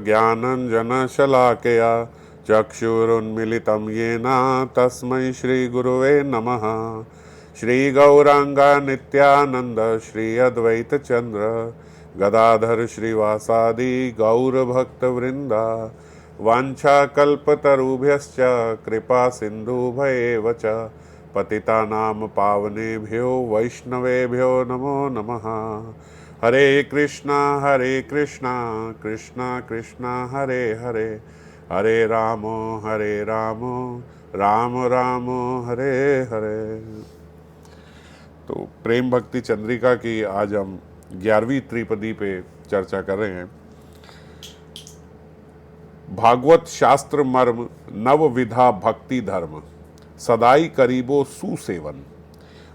ज्ञानञ्जनशलाकया चक्षुरुन्मिलितं येन तस्मै श्रीगुरुवे नमः। श्रीगौराङ्ग नित्यानन्द श्री अद्वैतचन्द्र गदाधर श्रीवासादि गौरभक्तवृन्दा वाञ्छाकल्पतरुभ्यश्च कृपा सिन्धुभ्येव च पतितानां पावनेभ्यो वैष्णवेभ्यो नमो नमः। हरे कृष्णा कृष्णा कृष्णा हरे हरे, हरे राम राम राम हरे हरे। तो प्रेम भक्ति चंद्रिका की आज हम 11वीं त्रिपदी पे चर्चा कर रहे हैं। भागवत शास्त्र मर्म नव विधा भक्ति धर्म सदाई करीबो सुसेवन,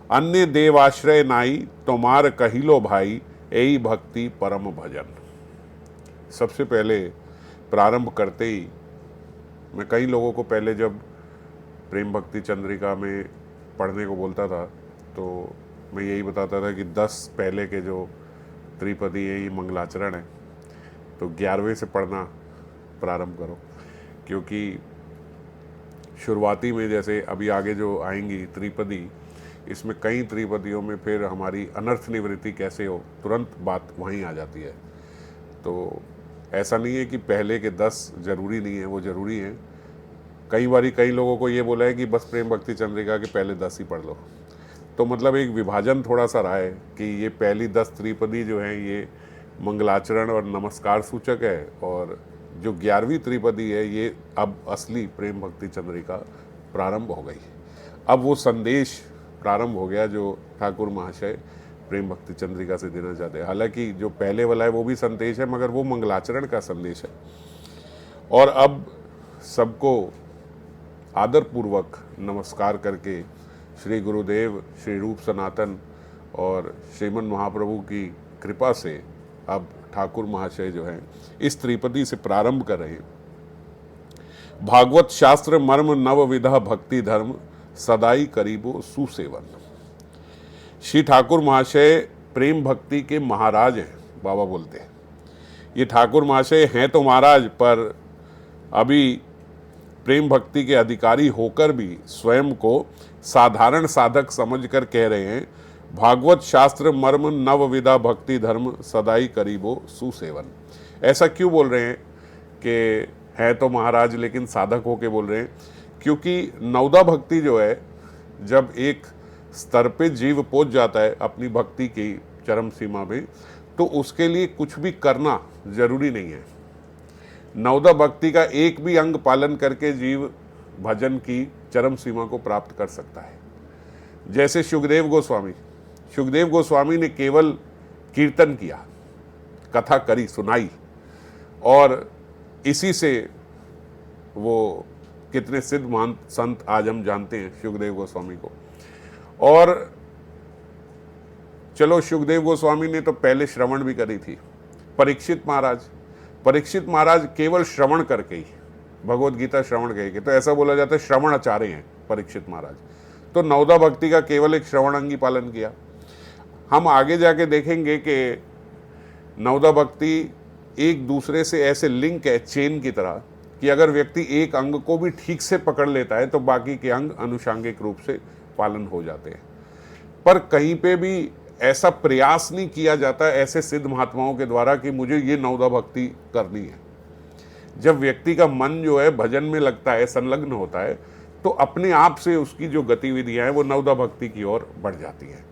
अन्य देवाश्रय नाई तुम्हार कहिलो भाई यही भक्ति परम भजन। सबसे पहले प्रारंभ करते ही मैं कई लोगों को पहले जब प्रेम भक्ति चंद्रिका में पढ़ने को बोलता था तो मैं यही बताता था कि 10 पहले के जो त्रिपदी है ये मंगलाचरण है, तो 11वें से पढ़ना प्रारंभ करो, क्योंकि शुरुआती में जैसे अभी आगे जो आएंगी त्रिपदी, इसमें कई त्रिपदियों में फिर हमारी अनर्थ निवृत्ति कैसे हो तुरंत बात वहीं आ जाती है। तो ऐसा नहीं है कि पहले के 10 जरूरी नहीं है, वो जरूरी हैं। कई बारी कई लोगों को ये बोला है कि बस प्रेम भक्ति चंद्रिका के पहले 10 ही पढ़ लो, तो मतलब एक विभाजन थोड़ा सा रहा है कि ये पहली 10 त्रिपदी जो हैं ये मंगलाचरण और नमस्कार सूचक है, और जो 11वीं त्रिपदी है ये अब असली प्रेम भक्ति चंद्रिका प्रारंभ हो गई। अब वो संदेश प्रारंभ हो गया जो ठाकुर महाशय प्रेम भक्ति चंद्रिका से देना चाहते हैं। हालांकि जो पहले वाला है वो भी संदेश है, मगर वो मंगलाचरण का संदेश है। और अब सबको आदरपूर्वक नमस्कार करके श्री गुरुदेव, श्री रूप सनातन और श्रीमन महाप्रभु की कृपा से अब ठाकुर महाशय जो हैं इस त्रिपदी से प्रारंभ कर रहे हैं। भागवत शास्त्र मर्म नव विधा भक्ति धर्म सदाई करीबो सुसेवन। श्री ठाकुर महाशय प्रेम भक्ति के महाराज हैं, बाबा बोलते हैं। ये ठाकुर महाशय हैं तो महाराज, पर अभी प्रेम भक्ति के अधिकारी होकर भी स्वयं को साधारण साधक समझकर कह रहे हैं, भागवत शास्त्र मर्म नव विधा भक्ति धर्म सदाई करीबो सुसेवन। ऐसा क्यों बोल रहे हैं कि है तो महाराज लेकिन साधक होके बोल रहे हैं? क्योंकि नवदा भक्ति जो है, जब एक स्तर पे जीव पहुंच जाता है अपनी भक्ति की चरम सीमा में, तो उसके लिए कुछ भी करना जरूरी नहीं है। नवदा भक्ति का एक भी अंग पालन करके जीव भजन की चरम सीमा को प्राप्त कर सकता है। जैसे सुखदेव गोस्वामी ने केवल कीर्तन किया, कथा करी, सुनाई, और इसी से वो कितने सिद्ध महान संत आज हम जानते हैं सुखदेव गोस्वामी को। और चलो, सुखदेव गोस्वामी ने तो पहले श्रवण भी करी थी। परीक्षित महाराज केवल श्रवण करके ही भगवत गीता श्रवण करके, तो ऐसा बोला जाता है श्रवण आचार्य हैं परीक्षित महाराज। तो नवदा भक्ति का केवल एक श्रवण अंगी पालन किया। हम आगे जाके देखेंगे कि नवदा भक्ति एक दूसरे से ऐसे लिंक है चेन की तरह कि अगर व्यक्ति एक अंग को भी ठीक से पकड़ लेता है तो बाकी के अंग अनुषांगिक रूप से पालन हो जाते हैं। पर कहीं पे भी ऐसा प्रयास नहीं किया जाता ऐसे सिद्ध महात्माओं के द्वारा कि मुझे ये नवदा भक्ति करनी है। जब व्यक्ति का मन जो है भजन में लगता है, संलग्न होता है, तो अपने आप से उसकी जो गतिविधियां हैं वो नवदा भक्ति की ओर बढ़ जाती हैं।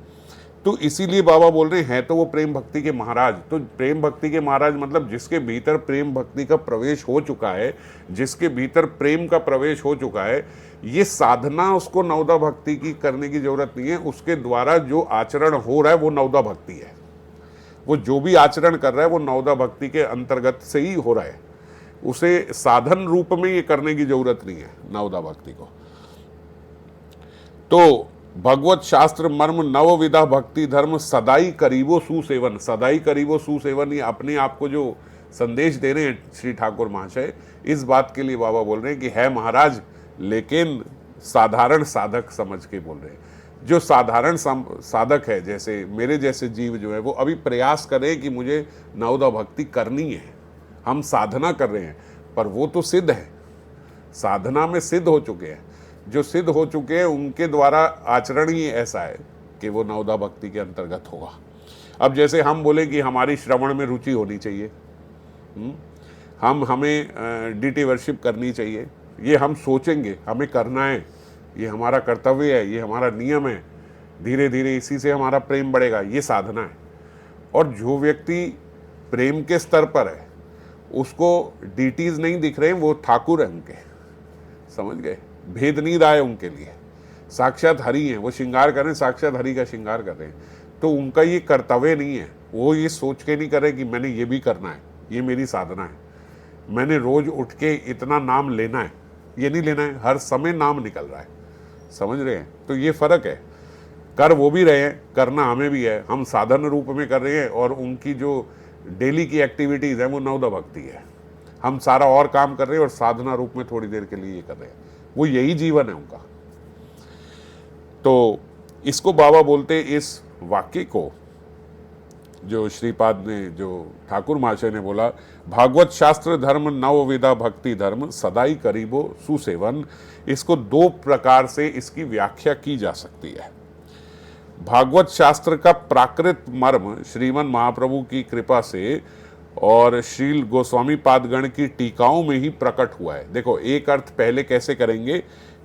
तो इसीलिए बाबा बोल रहे हैं तो वो प्रेम भक्ति के महाराज। तो प्रेम भक्ति के महाराज मतलब जिसके भीतर प्रेम भक्ति का प्रवेश हो चुका है, जिसके भीतर प्रेम का प्रवेश हो चुका है। ये साधना उसको नवदा भक्ति की करने की जरूरत नहीं है, उसके द्वारा जो आचरण हो रहा है वो नवदा भक्ति है। वो जो भी आचरण कर रहा है वो नवदा भक्ति के अंतर्गत से ही हो रहा है, उसे साधन रूप में ये करने की जरूरत नहीं है नवदा भक्ति को। तो भगवत शास्त्र मर्म नव विधा भक्ति धर्म सदाई करीबो सुसेवन। सदाई करीबो सुसेवन, ये अपने आप को जो संदेश दे रहे हैं श्री ठाकुर महाशय, इस बात के लिए बाबा बोल रहे हैं कि है महाराज, लेकिन साधारण साधक समझ के बोल रहे हैं। जो साधारण साधक है, जैसे मेरे जैसे जीव जो है, वो अभी प्रयास करें कि मुझे नवदा भक्ति करनी है, हम साधना कर रहे हैं, पर वो तो सिद्ध है, साधना में सिद्ध हो चुके हैं। जो सिद्ध हो चुके हैं उनके द्वारा आचरण ही ऐसा है कि वो नवदा भक्ति के अंतर्गत होगा। अब जैसे हम बोले कि हमारी श्रवण में रुचि होनी चाहिए, हमें डीटी वर्शिप करनी चाहिए, ये हम सोचेंगे, हमें करना है, ये हमारा कर्तव्य है, ये हमारा नियम है, धीरे धीरे इसी से हमारा प्रेम बढ़ेगा, ये साधना है। और जो व्यक्ति प्रेम के स्तर पर है उसको डीटीज नहीं दिख रहे हैं, वो ठाकुर है उनके, समझ गए, भेद नहीं रहा है उनके लिए, साक्षात हरि हैं, वो श्रृंगार कर रहे हैं, साक्षात हरि का श्रृंगार कर रहे हैं। तो उनका ये कर्तव्य नहीं है, वो ये सोच के नहीं कर रहे कि मैंने ये भी करना है, ये मेरी साधना है, मैंने रोज उठ के इतना नाम लेना है, ये नहीं लेना है, हर समय नाम निकल रहा है, समझ रहे हैं। तो ये फर्क है, कर वो भी रहे हैं, करना हमें भी है, हम साधन रूप में कर रहे हैं, और उनकी जो डेली की एक्टिविटीज है वो नवदा भक्ति है। हम सारा और काम कर रहे हैं और साधना रूप में थोड़ी देर के लिए ये कर रहे हैं, वो यही जीवन है उनका। तो इसको बाबा बोलते, इस वाक्य को जो श्रीपाद ने, जो ठाकुर महाशय ने बोला, भागवत शास्त्र धर्म नवविधा भक्ति धर्म सदाई करीबो सुसेवन, इसको दो प्रकार से इसकी व्याख्या की जा सकती है। भागवत शास्त्र का प्राकृत मर्म श्रीमन महाप्रभु की कृपा से और श्रील गोस्वामी पादगण की टीकाओं में ही प्रकट हुआ है। देखो, एक अर्थ पहले कैसे करेंगे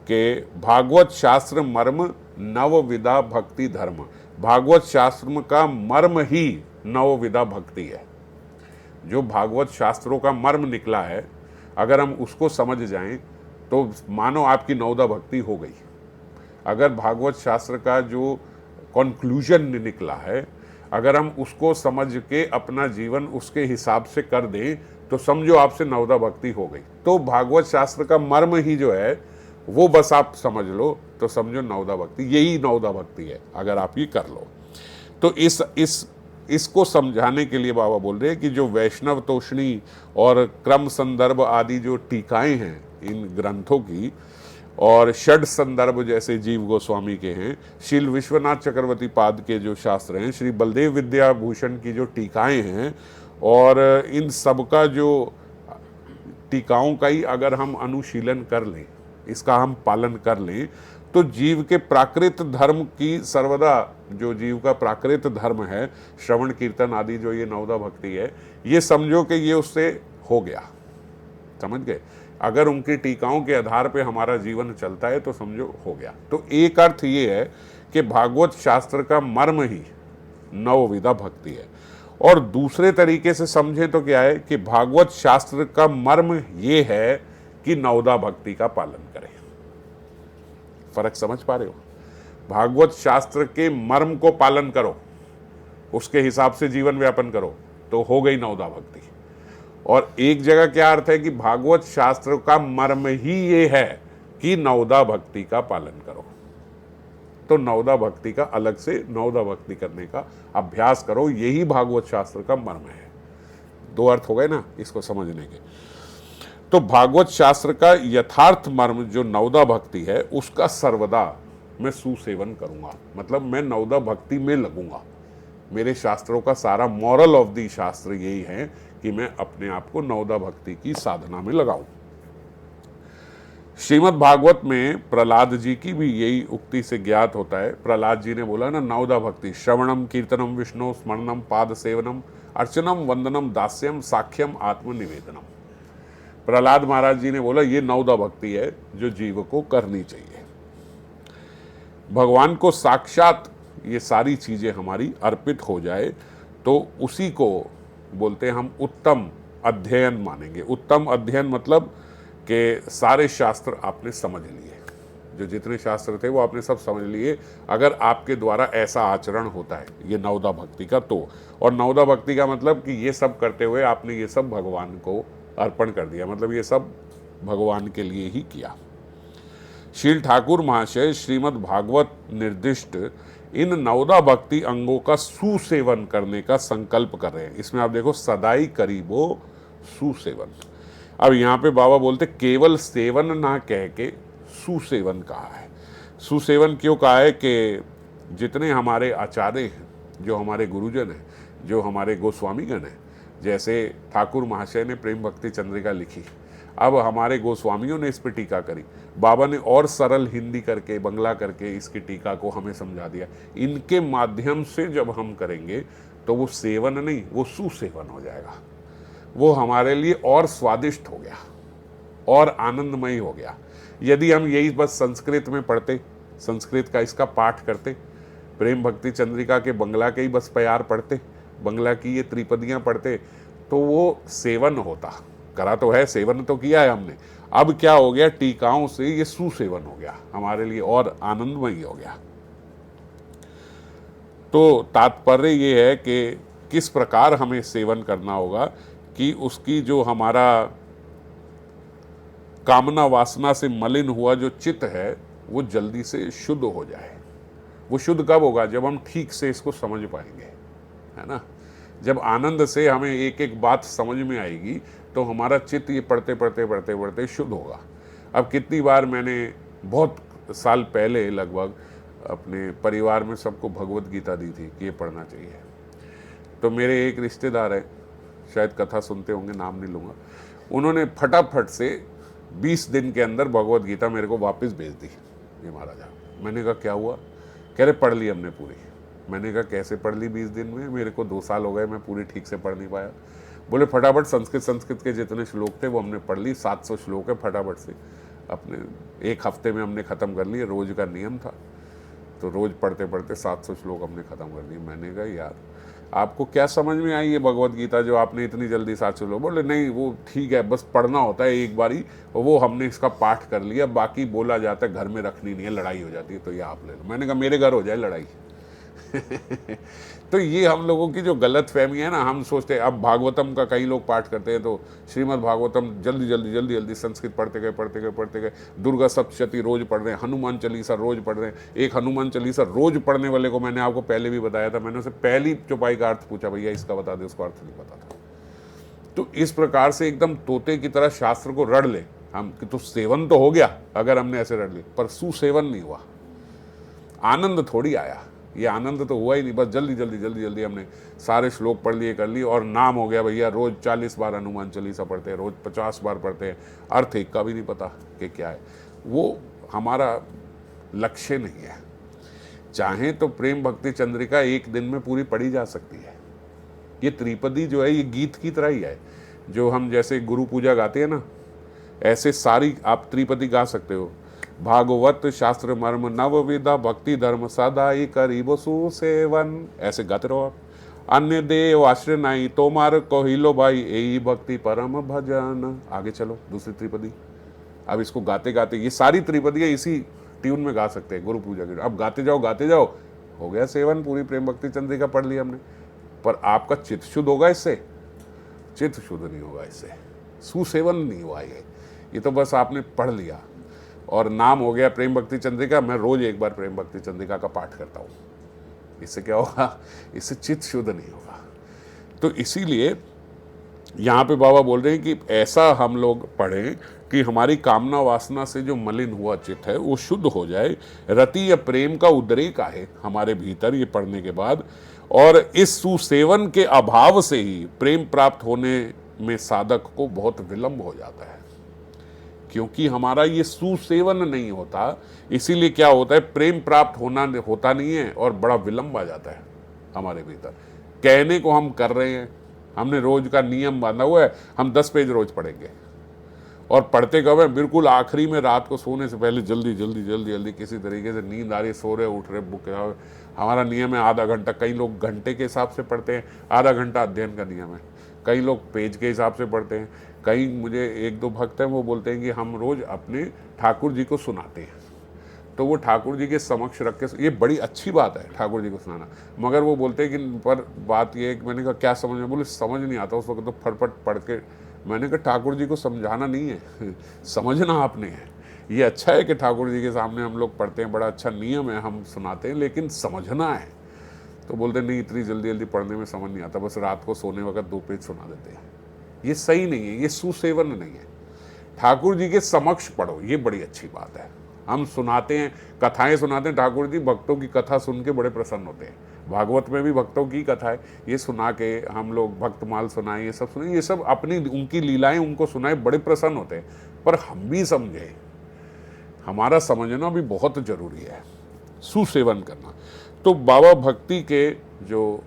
कि भागवत शास्त्र मर्म नवविधा भक्ति धर्म, भागवत शास्त्र का मर्म ही नवविधा भक्ति है। जो भागवत शास्त्रों का मर्म निकला है, अगर हम उसको समझ जाएं तो मानो आपकी नवदा भक्ति हो गई। अगर भागवत शास्त्र का जो कंक्लूजन निकला है, अगर हम उसको समझ के अपना जीवन उसके हिसाब से कर दें तो समझो आपसे नवदा भक्ति हो गई। तो भागवत शास्त्र का मर्म ही जो है वो बस आप समझ लो तो समझो नवदा भक्ति, यही नवदा भक्ति है अगर आप ये कर लो। तो इसको समझाने के लिए बाबा बोल रहे हैं कि जो वैष्णव तोषणी और क्रम संदर्भ आदि जो टीकाएं हैं इन ग्रंथों की, और षड संदर्भ जैसे जीव गोस्वामी के हैं, श्रील विश्वनाथ चक्रवर्ती पाद के जो शास्त्र हैं, श्री बलदेव विद्याभूषण की जो टीकाएं हैं, और इन सब का जो टीकाओं का ही अगर हम अनुशीलन कर लें, इसका हम पालन कर लें, तो जीव के प्राकृत धर्म की सर्वदा, जो जीव का प्राकृत धर्म है, श्रवण कीर्तन आदि जो ये नवदा भक्ति है, ये समझो कि ये उससे हो गया, समझ गए। अगर उनकी टीकाओं के आधार पे हमारा जीवन चलता है तो समझो हो गया। तो एक अर्थ ये है कि भागवत शास्त्र का मर्म ही नवविधा भक्ति है, और दूसरे तरीके से समझें तो क्या है कि भागवत शास्त्र का मर्म ये है कि नवदा भक्ति का पालन करें। फर्क समझ पा रहे हो? भागवत शास्त्र के मर्म को पालन करो, उसके हिसाब से जीवन व्यापन करो, तो हो गई नवदा भक्ति। और एक जगह क्या अर्थ है कि भागवत शास्त्र का मर्म ही ये है कि नवदा भक्ति का पालन करो, तो नवदा भक्ति का अलग से नवदा भक्ति करने का अभ्यास करो, यही भागवत शास्त्र का मर्म है। दो अर्थ हो गए ना इसको समझने के। तो भागवत शास्त्र का यथार्थ मर्म जो नवदा भक्ति है, उसका सर्वदा मैं सुसेवन करूंगा, मतलब मैं नवदा भक्ति में लगूंगा। मेरे शास्त्रों का सारा मॉरल ऑफ दी शास्त्र यही है कि मैं अपने आप को नवदा भक्ति की साधना में लगाऊं। श्रीमद् भागवत में प्रहलाद जी की भी यही उक्ति से ज्ञात होता है। प्रहलाद जी ने बोला ना, नवदा भक्ति श्रवणम कीर्तनम विष्णु स्मरणम पाद सेवनम अर्चनम वंदनम दास्यम साख्यम आत्मनिवेदनम। प्रहलाद महाराज जी ने बोला ये नवदा भक्ति है जो जीव को करनी चाहिए। भगवान को साक्षात ये सारी चीजें हमारी अर्पित हो जाए तो उसी को बोलते हैं हम उत्तम अध्ययन मानेंगे। उत्तम अध्ययन मतलब कि सारे शास्त्र आपने समझ लिए, जो जितने शास्त्र थे वो आपने सब समझ लिए, अगर आपके द्वारा ऐसा आचरण होता है ये नवदा भक्ति का तो। और नवदा भक्ति का मतलब कि ये सब करते हुए आपने ये सब भगवान को अर्पण कर दिया, मतलब ये सब भगवान के लिए ही किया। श्री ठाकुर महाशय श्रीमद् भागवत निर्दिष्ट इन नवदा भक्ति अंगों का सुसेवन करने का संकल्प कर रहे हैं। इसमें आप देखो, सदाई करीबो सुसेवन। अब यहाँ पे बाबा बोलते केवल सेवन ना कह के सुसेवन कहा है। सुसेवन क्यों कहा है कि जितने हमारे आचार्य हैं, जो हमारे गुरुजन हैं, जो हमारे गोस्वामीगण हैं, जैसे ठाकुर महाशय ने प्रेम भक्ति चंद्रिका लिखी, अब हमारे गोस्वामियों ने इस पर टीका करी, बाबा ने और सरल हिंदी करके बंगला करके इसकी टीका को हमें समझा दिया। इनके माध्यम से जब हम करेंगे तो वो सेवन नहीं, वो सुसेवन हो जाएगा, वो हमारे लिए और स्वादिष्ट हो गया और आनंदमयी हो गया। यदि हम यही बस संस्कृत में पढ़ते, संस्कृत का इसका पाठ करते, प्रेम भक्ति चंद्रिका के बंगला के ही बस प्यार पढ़ते, बंगला की ये त्रिपदियां पढ़ते, तो वो सेवन होता। करा तो है, सेवन तो किया है हमने, अब क्या हो गया, टीकाओं से ये सुसेवन हो गया, हमारे लिए और आनंदमयी हो गया। तो तात्पर्य ये है कि किस प्रकार हमें सेवन करना होगा कि उसकी जो हमारा कामना वासना से मलिन हुआ जो चित्त है वो जल्दी से शुद्ध हो जाए। वो शुद्ध कब होगा, जब हम ठीक से इसको समझ पाएंगे, है ना। जब आनंद से हमें एक एक बात समझ में आएगी तो हमारा चित्त ये पढ़ते पढ़ते पढ़ते पढ़ते शुद्ध होगा। अब कितनी बार मैंने बहुत साल पहले लगभग अपने परिवार में सबको भगवत गीता दी थी कि ये पढ़ना चाहिए। तो मेरे एक रिश्तेदार है, शायद कथा सुनते होंगे, नाम नहीं लूँगा, उन्होंने फटाफट से 20 दिन के अंदर भगवत गीता मेरे को वापस भेज दी। ये महाराजा, मैंने कहा क्या हुआ, कह रहे पढ़ ली हमने पूरी। मैंने कहा कैसे पढ़ ली 20 दिन में, मेरे को 2 साल हो गए, मैं पूरी ठीक से पढ़ नहीं पाया। बोले फटाफट संस्कृत के जितने श्लोक थे वो हमने पढ़ ली, 700 श्लोक है, फटाफट से अपने 1 हफ्ते में हमने ख़त्म कर लिए। रोज़ का नियम था तो रोज़ पढ़ते पढ़ते 700 श्लोक हमने ख़त्म कर लिए। मैंने कहा यार आपको क्या समझ में आई ये भगवत गीता जो आपने इतनी जल्दी 700 श्लोक। बोले नहीं वो ठीक है, बस पढ़ना होता है एक बारी, वो हमने इसका पाठ कर लिया, बाकी बोला जाता है घर में रखनी नहीं है, लड़ाई हो जाती है, तो ये आप ले लो। मैंने कहा मेरे घर हो जाए लड़ाई। तो ये हम लोगों की जो गलत फहमी है ना, हम सोचते हैं, अब भागवतम का कई लोग पाठ करते हैं तो श्रीमद् भागवतम जल्दी जल्दी जल्दी जल्दी संस्कृत पढ़ते गए, दुर्गा सप्तशती रोज पढ़ रहे हैं, हनुमान चालीसा रोज पढ़ रहे हैं। एक हनुमान चालीसा रोज पढ़ने वाले को मैंने आपको पहले भी बताया था, मैंने उसे पहली चौपाई का अर्थ पूछा, भैया इसका बता दे, उसको अर्थ नहीं पता था। तो इस प्रकार से एकदम तोते की तरह शास्त्र को रड़ ले हम कि तो सेवन तो हो गया अगर हमने ऐसे रड़ ली, पर सुसेवन नहीं हुआ, आनंद थोड़ी आया। ये आनंद तो हुआ ही नहीं, बस जल्दी जल्दी जल्दी जल्दी हमने सारे श्लोक पढ़ लिए कर लिए और नाम हो गया भैया, रोज 40 बार हनुमान चालीसा पढ़ते हैं, रोज 50 बार पढ़ते हैं, अर्थ एक का भी नहीं पता कि क्या है। वो हमारा लक्ष्य नहीं है। चाहे तो प्रेम भक्ति चंद्रिका एक दिन में पूरी पढ़ी जा सकती है। ये त्रिपदी जो है ये गीत की तरह ही है, जो हम जैसे गुरु पूजा गाते हैं ना, ऐसे सारी आप त्रिपदी गा सकते हो। भागवत शास्त्र मर्म नव विदा भक्ति धर्म सदाई करीब सुसेवन, ऐसे गाते रहो आप। अन्य देव आश्रय नहीं तोमार कहिलो भाई यही भक्ति परम भजन। आगे चलो दूसरी त्रिपदी। अब इसको गाते गाते ये सारी त्रिपदियाँ इसी ट्यून में गा सकते हैं गुरु पूजा के। अब गाते जाओ, हो गया सेवन, पूरी प्रेम भक्ति चंद्रिका पढ़ ली हमने। पर आपका चित्त शुद्ध होगा इससे? चित्त शुद्ध नहीं होगा इससे, सुसेवन नहीं हुआ ये तो बस आपने पढ़ लिया और नाम हो गया प्रेम भक्ति चंद्रिका। मैं रोज एक बार प्रेम भक्ति चंद्रिका का पाठ करता हूँ, इससे क्या होगा? इससे चित्त शुद्ध नहीं होगा। तो इसीलिए यहाँ पे बाबा बोल रहे हैं कि ऐसा हम लोग पढ़ें कि हमारी कामना वासना से जो मलिन हुआ चित्त है वो शुद्ध हो जाए। रति या प्रेम का उद्रेक आए हमारे भीतर ये पढ़ने के बाद, और इस सुसेवन के अभाव से ही प्रेम प्राप्त होने में साधक को बहुत विलंब हो जाता है, क्योंकि हमारा ये सुसेवन नहीं होता। इसीलिए क्या होता है, प्रेम प्राप्त होता नहीं है और बड़ा विलंब आ जाता है हमारे भीतर। कहने को हम कर रहे हैं, हमने रोज का नियम बांधा हुआ है, हम 10 पेज रोज पढ़ेंगे और पढ़ते कब है? बिल्कुल आखिरी में, रात को सोने से पहले जल्दी जल्दी जल्दी जल्दी किसी तरीके से नींद आ रही, सो रहे उठ रहे, बुक हमारा नियम है आधा घंटा। कई लोग घंटे के हिसाब से पढ़ते हैं, आधा घंटा अध्ययन का नियम है। कई लोग पेज के हिसाब से पढ़ते हैं। कई मुझे 1-2 भक्त हैं वो बोलते हैं कि हम रोज अपने ठाकुर जी को सुनाते हैं, तो वो ठाकुर जी के समक्ष रख के, ये बड़ी अच्छी बात है ठाकुर जी को सुनाना, मगर वो बोलते हैं कि पर बात ये है कि मैंने कहा क्या समझ में? बोले समझ नहीं आता उस वक्त तो फटफट पढ़ के। मैंने कहा ठाकुर जी को समझाना नहीं है, समझना आपने है। ये अच्छा है कि ठाकुर जी के सामने हम लोग पढ़ते हैं, बड़ा अच्छा नियम है, हम सुनाते हैं, लेकिन समझना है। तो बोलते नहीं इतनी जल्दी जल्दी पढ़ने में समझ नहीं आता, बस रात को सोने वक्त 2 पेज सुना देते हैं। ये सही नहीं है, ये सुसेवन नहीं है। ठाकुर जी के समक्ष पढ़ो, ये बड़ी अच्छी बात है। हम सुनाते हैं, कथाएं सुनाते हैं, ठाकुर जी भक्तों की कथा सुन के बड़े प्रसन्न होते हैं। भागवत में भी भक्तों की कथा है, ये सुना के हम लोग भक्तमाल सुनाए, ये सब सुनाए, ये सब अपनी उनकी लीलाएं उनको सुनाए, बड़े प्रसन्न होते हैं। पर हम भी समझे, हमारा समझना भी बहुत जरूरी है, सुसेवन करना। तो बाबा भक्ति के जो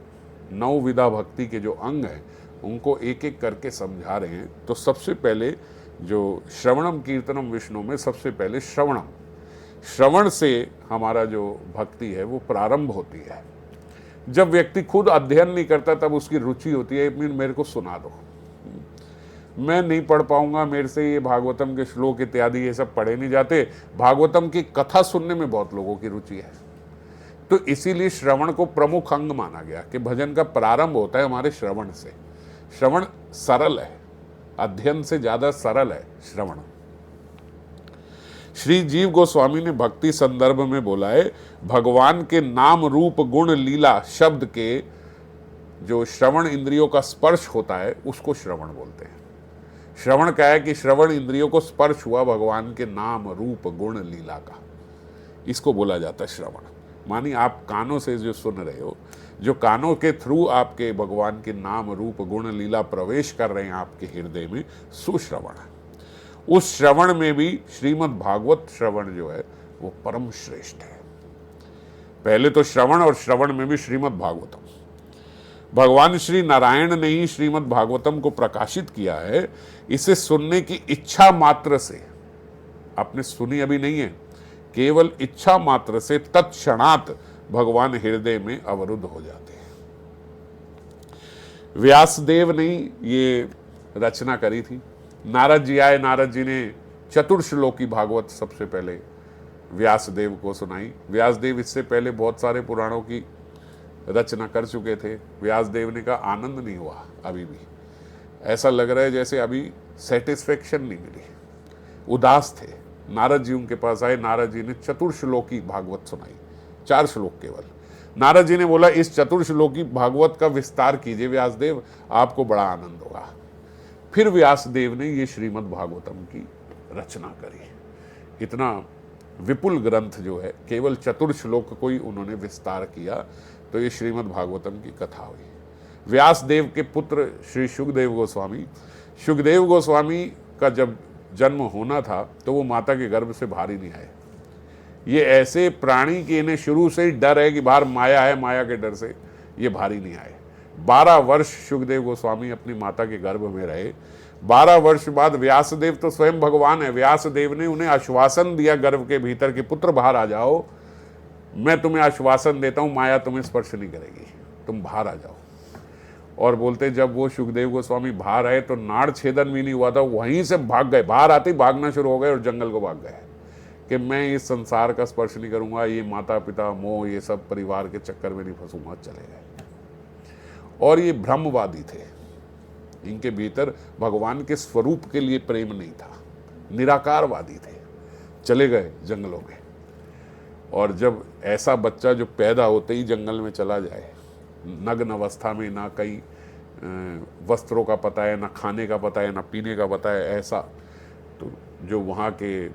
9 विधा भक्ति के जो अंग हैं उनको एक एक करके समझा रहे हैं। तो सबसे पहले जो श्रवणम कीर्तनम विष्णु में सबसे पहले श्रवणम, श्रवण से हमारा जो भक्ति है वो प्रारंभ होती है। जब व्यक्ति खुद अध्ययन नहीं करता तब उसकी रुचि होती है मेरे को सुना दो, मैं नहीं पढ़ पाऊंगा, मेरे से ये भागवतम के श्लोक इत्यादि ये सब पढ़े नहीं जाते। भागवतम की कथा सुनने में बहुत लोगों की रुचि है, तो इसीलिए श्रवण को प्रमुख अंग माना गया कि भजन का प्रारंभ होता है हमारे श्रवण से। श्रवण सरल है, अध्ययन से ज्यादा सरल है श्रवण। श्री जीव गोस्वामी ने भक्ति संदर्भ में बोला है, भगवान के नाम रूप गुण लीला शब्द के जो श्रवण इंद्रियों का स्पर्श होता है उसको श्रवण बोलते हैं। श्रवण क्या है कि श्रवण इंद्रियों को स्पर्श हुआ भगवान के नाम रूप गुण लीला का, इसको बोला जाता है श्रवण। मानी आप कानों से जो सुन रहे हो, जो कानों के थ्रू आपके भगवान के नाम रूप गुण लीला प्रवेश कर रहे हैं आपके हृदय में, सुश्रवण है। उस श्रवण में भी श्रीमद् भागवत श्रवण जो है वो परम श्रेष्ठ है। पहले तो श्रवण, और श्रवण में भी श्रीमद् भागवतम। भगवान श्री नारायण ने ही श्रीमद् भागवतम को प्रकाशित किया है। इसे सुनने की इच्छा मात्र से, आपने सुनी अभी नहीं है, केवल इच्छा मात्र से तत्क्षणात भगवान हृदय में अवरुद्ध हो जाते हैं। व्यासदेव ने ये रचना करी थी। नारद जी आए, नारद जी ने चतुर्श्लोकी भागवत सबसे पहले व्यासदेव को सुनाई। व्यासदेव इससे पहले बहुत सारे पुराणों की रचना कर चुके थे। व्यासदेव ने कहा आनंद नहीं हुआ, अभी भी ऐसा लग रहा है जैसे अभी सेटिस्फेक्शन नहीं मिली, उदास थे। नारद जी उनके पास आए, नारद जी ने चतुर्श्लोकी भागवत सुनाई, 4 श्लोक केवल। नारद जी ने बोला इस चतुर्श्लोकी भागवत का विस्तार कीजिए व्यासदेव, आपको बड़ा आनंद होगा। फिर व्यासदेव ने ये श्रीमद् भागवतम की रचना करी। इतना विपुल ग्रंथ जो है, केवल चतुर्श्लोक को ही उन्होंने विस्तार किया, तो ये श्रीमद् भागवतम की कथा हुई। व्यासदेव के पुत्र श्री सुखदेव गोस्वामी, सुखदेव गोस्वामी का जब जन्म होना था तो वो माता के गर्भ से बाहर ही नहीं आए। ये ऐसे प्राणी कि इन्हें शुरू से ही डर है कि बाहर माया है, माया के डर से ये बाहर ही नहीं आए। 12 वर्ष सुखदेव गोस्वामी अपनी माता के गर्भ में रहे। 12 वर्ष बाद व्यासदेव तो स्वयं भगवान है, व्यासदेव ने उन्हें आश्वासन दिया गर्भ के भीतर कि पुत्र बाहर आ जाओ, मैं तुम्हें आश्वासन देता हूं माया तुम्हें स्पर्श नहीं करेगी, तुम बाहर आ जाओ। और बोलते जब वो सुखदेव गोस्वामी बाहर आए तो नाड़ छेदन भी नहीं हुआ था, वहीं से भाग गए, बाहर आते ही भागना शुरू हो गए और जंगल को भाग गए कि मैं इस संसार का स्पर्श नहीं करूंगा, ये माता पिता मोह ये सब परिवार के चक्कर में नहीं फंसूंगा, चले गए। और ये ब्रह्मवादी थे, इनके भीतर भगवान के स्वरूप के लिए प्रेम नहीं था, निराकारवादी थे, चले गए जंगलों में। और जब ऐसा बच्चा जो पैदा होते ही जंगल में चला जाए, नग्न अवस्था में, ना कहीं वस्त्रों का पता है, ना खाने का पता है, ना पीने का पता है, ऐसा, तो जो वहाँ के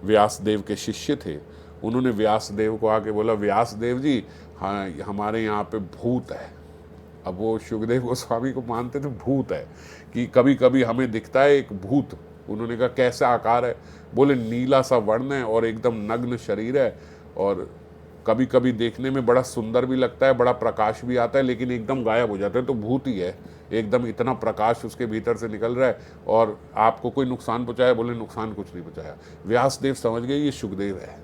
व्यासदेव के शिष्य थे उन्होंने व्यासदेव को आके बोला व्यासदेव जी हाँ हमारे यहाँ पे भूत है। अब वो सुखदेव गोस्वामी को मानते थे भूत है, कि कभी कभी हमें दिखता है एक भूत। उन्होंने कहा कैसा आकार है? बोले नीला सा वर्ण है और एकदम नग्न शरीर है, और कभी कभी देखने में बड़ा सुंदर भी लगता है, बड़ा प्रकाश भी आता है, लेकिन एकदम गायब हो जाता है, तो भूत ही है। एकदम इतना प्रकाश उसके भीतर से निकल रहा है, और आपको कोई नुकसान पहुंचाया? बोले नुकसान कुछ नहीं पहुंचाया। व्यासदेव समझ गए ये सुखदेव है,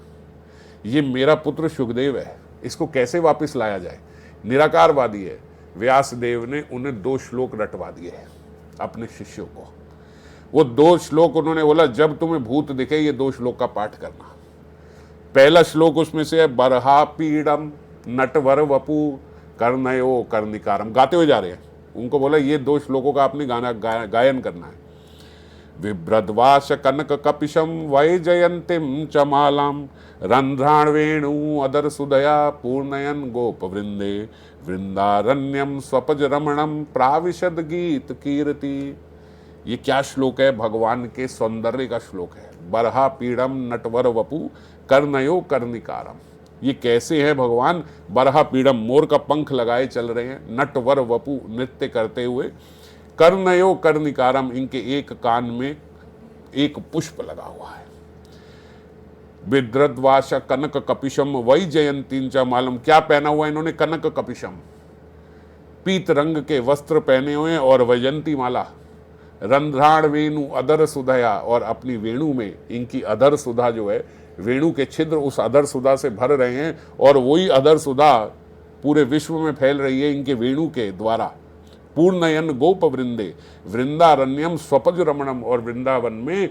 ये मेरा पुत्र सुखदेव है, इसको कैसे वापस लाया जाए? निराकारवादी है। व्यासदेव ने उन्हें 2 श्लोक रटवा दिए अपने शिष्यों को। वो 2 श्लोक उन्होंने बोला जब तुम्हें भूत दिखे ये 2 श्लोक का पाठ करना। पहला श्लोक उसमें से है बरहा पीड़म नटवर वपु कर्णयो कर्णिकारम, गाते हुए जा रहे हैं। उनको बोला ये 2 श्लोकों का आपने गाना गायन करना है। विभ्रद्वास कनक कपिशम वै जयंतीम चमालाम रंध्राण वेणु अदर सुदया पूर्णयन गोप वृंदे वृंदारण्यम स्वपज रमणम प्राविशद गीत कीर्ति। ये क्या श्लोक है? भगवान के सौंदर्य का श्लोक है। बरहा पीड़म नटवर वपु कर्णयो कर्णिकारम। ये कैसे हैं भगवान? बरहा पीड़म, मोर का पंख लगाए चल रहे हैं, नटवर वपु नृत्य करते हुए, कर्णयो कर्णिकारम, इनके एक कान में एक पुष्प लगा हुआ है, विद्रद्वाश कनक कपिशम वही जयंती च मालम, क्या पहना हुआ इन्होंने? कनक कपिशम, पीत रंग के वस्त्र पहने हुए और वैजंती माला, रंध्राण वेणु अदर सुधया, और अपनी वेणु में इनकी अदर सुधा जो है, वेणु के छिद्र उस अदर सुधा से भर रहे हैं, और वही अदर सुधा पूरे विश्व में फैल रही है इनके वेणु के द्वारा। पूर्णयन गोप वृंदे वृंदारण्यम स्वपज रमणम, और वृंदावन में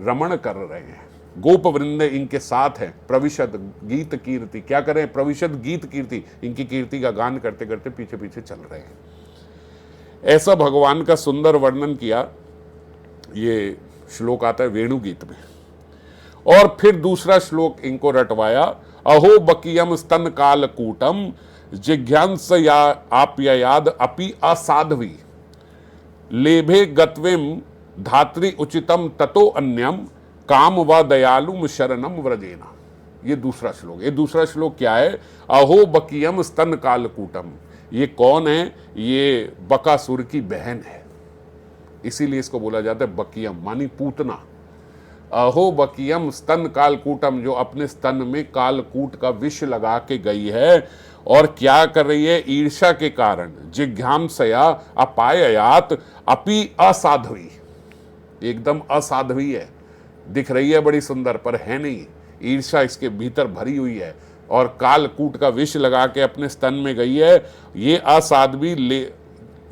रमण कर रहे हैं, गोप वृंदे इनके साथ हैं। प्रविशद गीत कीर्ति, क्या करें? प्रविशद गीत कीर्ति, इनकी कीर्ति का गान करते करते पीछे पीछे चल रहे हैं। ऐसा भगवान का सुंदर वर्णन किया, ये श्लोक आता है वेणु गीत में। और फिर दूसरा श्लोक इनको रटवाया, अहो बकियम स्तन कालकूटम जिज्ञांस या आप्ययाद अपि असाध्वी, लेभे गत्वेम धात्री उचितम ततो अन्यम काम व दयालुम शरणम व्रजेना। ये दूसरा श्लोक। ये दूसरा श्लोक क्या है? अहो बकियम स्तन कालकूटम, ये कौन है? ये बकासुर की बहन है, इसीलिए इसको बोला जाता है बकियम, मानी पूतना। अहो बकियम स्तन कालकूटम, जो अपने स्तन में कालकूट का विष लगा के गई है, और क्या कर रही है? ईर्ष्या के कारण, जिज्ञांसया अपाययात अपि असाध्वी, एकदम असाध्वी है, दिख रही है बड़ी सुंदर पर है नहीं, ईर्ष्या इसके भीतर भरी हुई है, और कालकूट का विष लगा के अपने स्तन में गई है। ये असाध्वी ले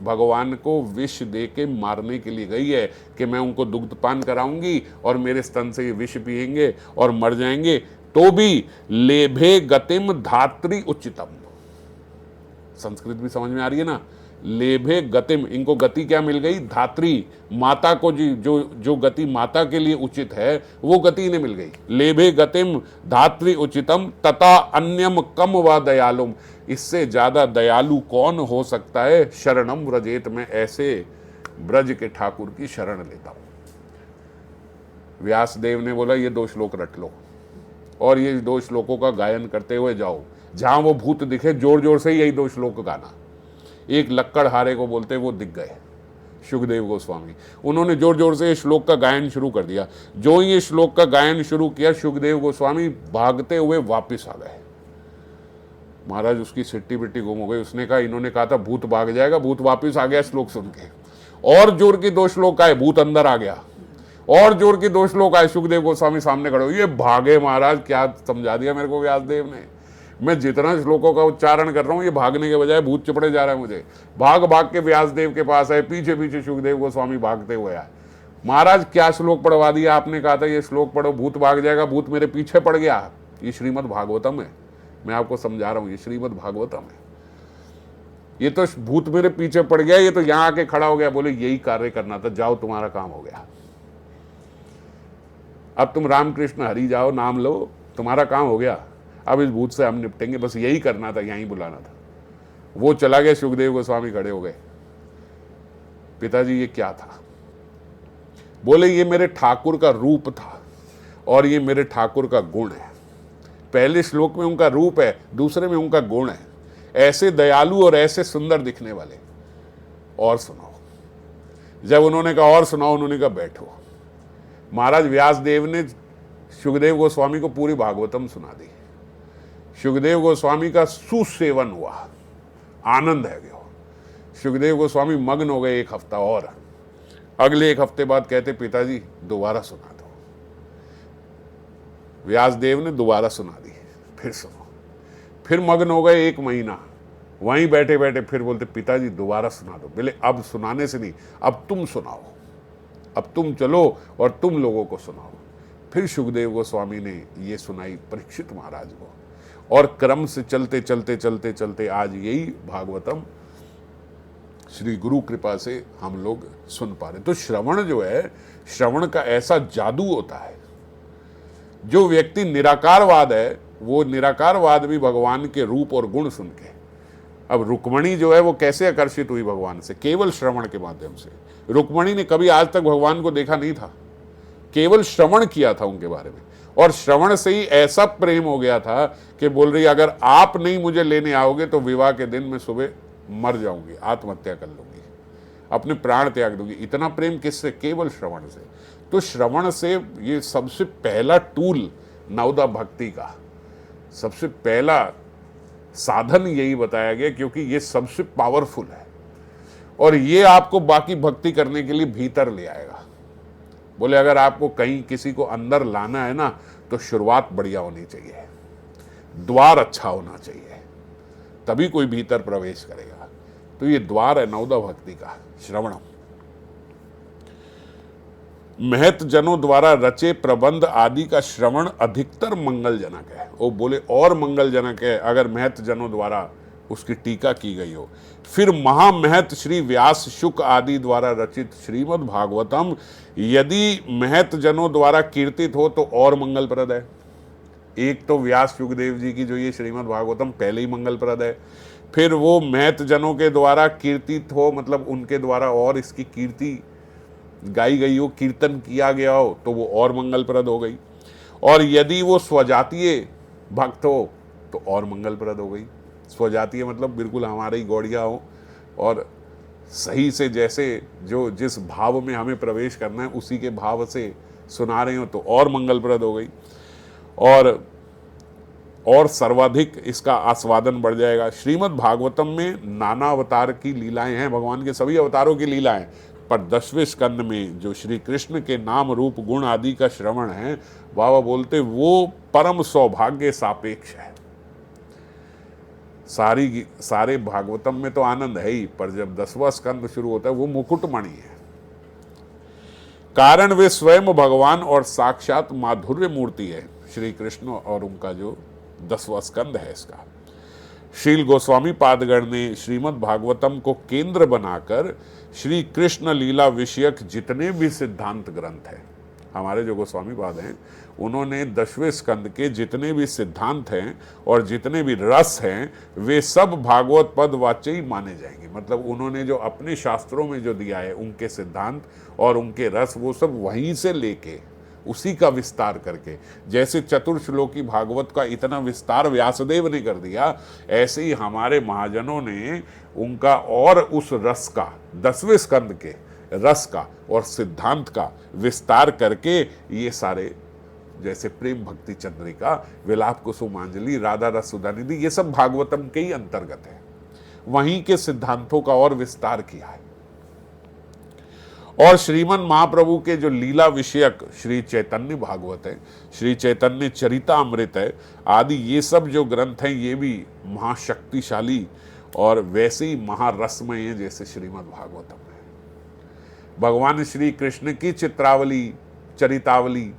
भगवान को विष दे के मारने के लिए गई है कि मैं उनको दुग्धपान कराऊंगी और मेरे स्तन से ये विष पिएंगे और मर जाएंगे। तो भी लेभे गतिम धात्री उचितम, संस्कृत भी समझ में आ रही है ना? लेभे गतिम, इनको गति क्या मिल गई? धात्री, माता को जो गति माता के लिए उचित है वो गति इन्हें मिल गई। लेभे गतिम धात्री उचितम तथा अन्यम कम व दयालुम, इससे ज्यादा दयालु कौन हो सकता है? शरणम व्रजेत, में ऐसे ब्रज के ठाकुर की शरण लेता हूं। व्यासदेव ने बोला ये 2 श्लोक रट लो, और ये 2 श्लोकों का गायन करते हुए जाओ, जहां वो भूत दिखे जोर जोर से यही 2 श्लोक गाना। एक लक्कड़हारे को बोलते वो दिख गए सुखदेव गोस्वामी, उन्होंने जोर जोर से श्लोक का गायन शुरू कर दिया। जो ये श्लोक का गायन शुरू किया, सुखदेव गोस्वामी भागते हुए वापस आ गए। महाराज उसकी सिट्टी बिट्टी गुम हो गई। उसने कहा, इन्होंने कहा था भूत भाग जाएगा, भूत वापस आ गया श्लोक सुन के। और जोर की 2 श्लोक आए, भूत अंदर आ गया। और जोर की 2 श्लोक आए, सुखदेव गोस्वामी सामने खड़े हो, ये भागे। महाराज क्या समझा दिया मेरे को व्यासदेव ने। मैं जितना श्लोकों का उच्चारण कर रहा हूँ, ये भागने के बजाय भूत चिपड़े जा रहा है मुझे। भाग भाग के व्यासदेव के पास आए, पीछे पीछे सुखदेव गोस्वामी भागते हुए आए। महाराज क्या श्लोक पढ़वा दिया आपने? कहा था ये श्लोक पढ़ो, भूत भाग जाएगा, भूत मेरे पीछे पड़ गया। ये श्रीमद् भागवतम है, मैं आपको समझा रहा हूँ, ये श्रीमद् भागवतम है। ये तो भूत मेरे पीछे पड़ गया, ये तो यहां आके खड़ा हो गया। बोले यही कार्य करना था, जाओ तुम्हारा काम हो गया। अब तुम रामकृष्ण हरि जाओ, नाम लो, तुम्हारा काम हो गया। अब इस भूत से हम निपटेंगे, बस यही करना था, यहीं बुलाना था। वो चला गया, सुखदेव गोस्वामी खड़े हो गए। पिताजी ये क्या था? बोले ये मेरे ठाकुर का रूप था और ये मेरे ठाकुर का गुण है। पहले श्लोक में उनका रूप है, दूसरे में उनका गुण है। ऐसे दयालु और ऐसे सुंदर दिखने वाले। और सुनाओ। जब उन्होंने कहा और सुनाओ, उन्होंने कहा बैठो। महाराज व्यासदेव ने सुखदेव गोस्वामी को पूरी भागवतम सुना दी। सुखदेव गोस्वामी का सुसेवन हुआ, आनंद है। सुखदेव गोस्वामी मग्न हो गए 1 हफ्ता और। अगले 1 हफ्ते बाद कहते पिताजी दोबारा सुना दो। व्यासदेव ने दोबारा सुना दी, फिर सुनो। फिर मग्न हो गए 1 महीना, वहीं बैठे बैठे फिर बोलते पिताजी दोबारा सुना दो। बोले अब सुनाने से नहीं, अब तुम सुनाओ, अब तुम चलो और तुम लोगों को सुनाओ। फिर सुखदेव गोस्वामी ने ये सुनाई परीक्षित महाराज को, और क्रम से चलते चलते चलते चलते आज यही भागवतम श्री गुरु कृपा से हम लोग सुन पा रहे। तो श्रवण जो है, श्रवण का ऐसा जादू होता है। जो व्यक्ति निराकारवाद है, वो निराकारवाद भी भगवान के रूप और गुण सुन के। अब रुक्मणी जो है वो कैसे आकर्षित हुई भगवान से? केवल श्रवण के माध्यम से। रुक्मणी ने कभी आज तक भगवान को देखा नहीं था, केवल श्रवण किया था उनके बारे में। और श्रवण से ही ऐसा प्रेम हो गया था कि बोल रही अगर आप नहीं मुझे लेने आओगे तो विवाह के दिन मैं सुबह मर जाऊंगी, आत्महत्या कर लूंगी, अपने प्राण त्याग दूंगी। इतना प्रेम किससे? केवल श्रवण से। तो श्रवण से ये सबसे पहला टूल नवदा भक्ति का सबसे पहला साधन यही बताया गया, क्योंकि ये सबसे पावरफुल है और ये आपको बाकी भक्ति करने के लिए भीतर ले आएगा। बोले अगर आपको कहीं किसी को अंदर लाना है ना, तो शुरुआत बढ़िया होनी चाहिए, द्वार अच्छा होना चाहिए, तभी कोई भीतर प्रवेश करेगा। तो ये द्वार है नवदा भक्ति का, श्रवणम। महत जनों द्वारा रचे प्रबंध आदि का श्रवण अधिकतर मंगलजनक है। वो बोले और मंगलजनक है अगर महत जनों द्वारा उसकी टीका की गई हो। फिर महामहत श्री व्यास शुक आदि द्वारा रचित श्रीमद् भागवतम यदि महत जनों द्वारा कीर्तित हो तो और मंगलप्रद है। एक तो व्यास शुकदेव जी की जो ये श्रीमद् भागवतम पहले ही मंगलप्रद है, फिर वो महत जनों के द्वारा कीर्तित हो, मतलब उनके द्वारा और इसकी कीर्ति गाई गई हो, कीर्तन किया गया हो, तो वो और मंगलप्रद हो गई। और यदि वो स्वजातीय भक्त हो तो और मंगलप्रद हो गई। स्वजातीय मतलब बिल्कुल हमारे ही गौड़िया हो और सही से जैसे जो जिस भाव में हमें प्रवेश करना है उसी के भाव से सुना रहे हो तो और मंगलप्रद हो गई। और सर्वाधिक इसका आस्वादन बढ़ जाएगा। श्रीमद् भागवतम में नाना अवतार की लीलाएं हैं, भगवान के सभी अवतारों की लीलाएं, पर 10वें स्कंद में जो श्री कृष्ण के नाम रूप गुण आदि का श्रवण है, बाबा बोलते वो परम सौभाग्य सापेक्ष है। सारे भागवतम में तो आनंद है ही, पर जब 10वां स्कंद शुरू होता है वो मुकुटमणि है। कारण वे स्वयं भगवान और साक्षात माधुर्य मूर्ति है श्री कृष्ण, और उनका जो 10वां स्कंद है इसका। श्रील गोस्वामी पादगण ने श्रीमद् भागवतम को केंद्र बनाकर श्री कृष्ण लीला विषयक जितने भी सिद्धांत ग्रंथ हैं, हमारे जो गोस्वामी पाद हैं, उन्होंने 10वें स्कंद के जितने भी सिद्धांत हैं और जितने भी रस हैं वे सब भागवत पद वाच्य ही माने जाएंगे। मतलब उन्होंने जो अपने शास्त्रों में जो दिया है उनके सिद्धांत और उनके रस, वो सब वहीं से लेके उसी का विस्तार करके, जैसे चतुर्श्लोकी भागवत का इतना विस्तार व्यासदेव ने कर दिया, ऐसे ही हमारे महाजनों ने उनका और उस रस का 10वें स्कंद के रस का और सिद्धांत का विस्तार करके ये सारे, जैसे प्रेम भक्ति चंद्रिका, विलाप कुसुमांजलि, राधा रस सुधानिधि, ये सब भागवतम के ही अंतर्गत है, वहीं के सिद्धांतों का और विस्तार किया है। और श्रीमन महाप्रभु के जो लीला विषयक श्री चैतन्य भागवत है, श्री चैतन्य चरितामृत है आदि, ये सब जो ग्रंथ हैं ये भी महाशक्तिशाली और वैसे ही महारसमय है जैसे श्रीमद् भागवतम है। भगवान श्री कृष्ण की चित्रावली चरितावली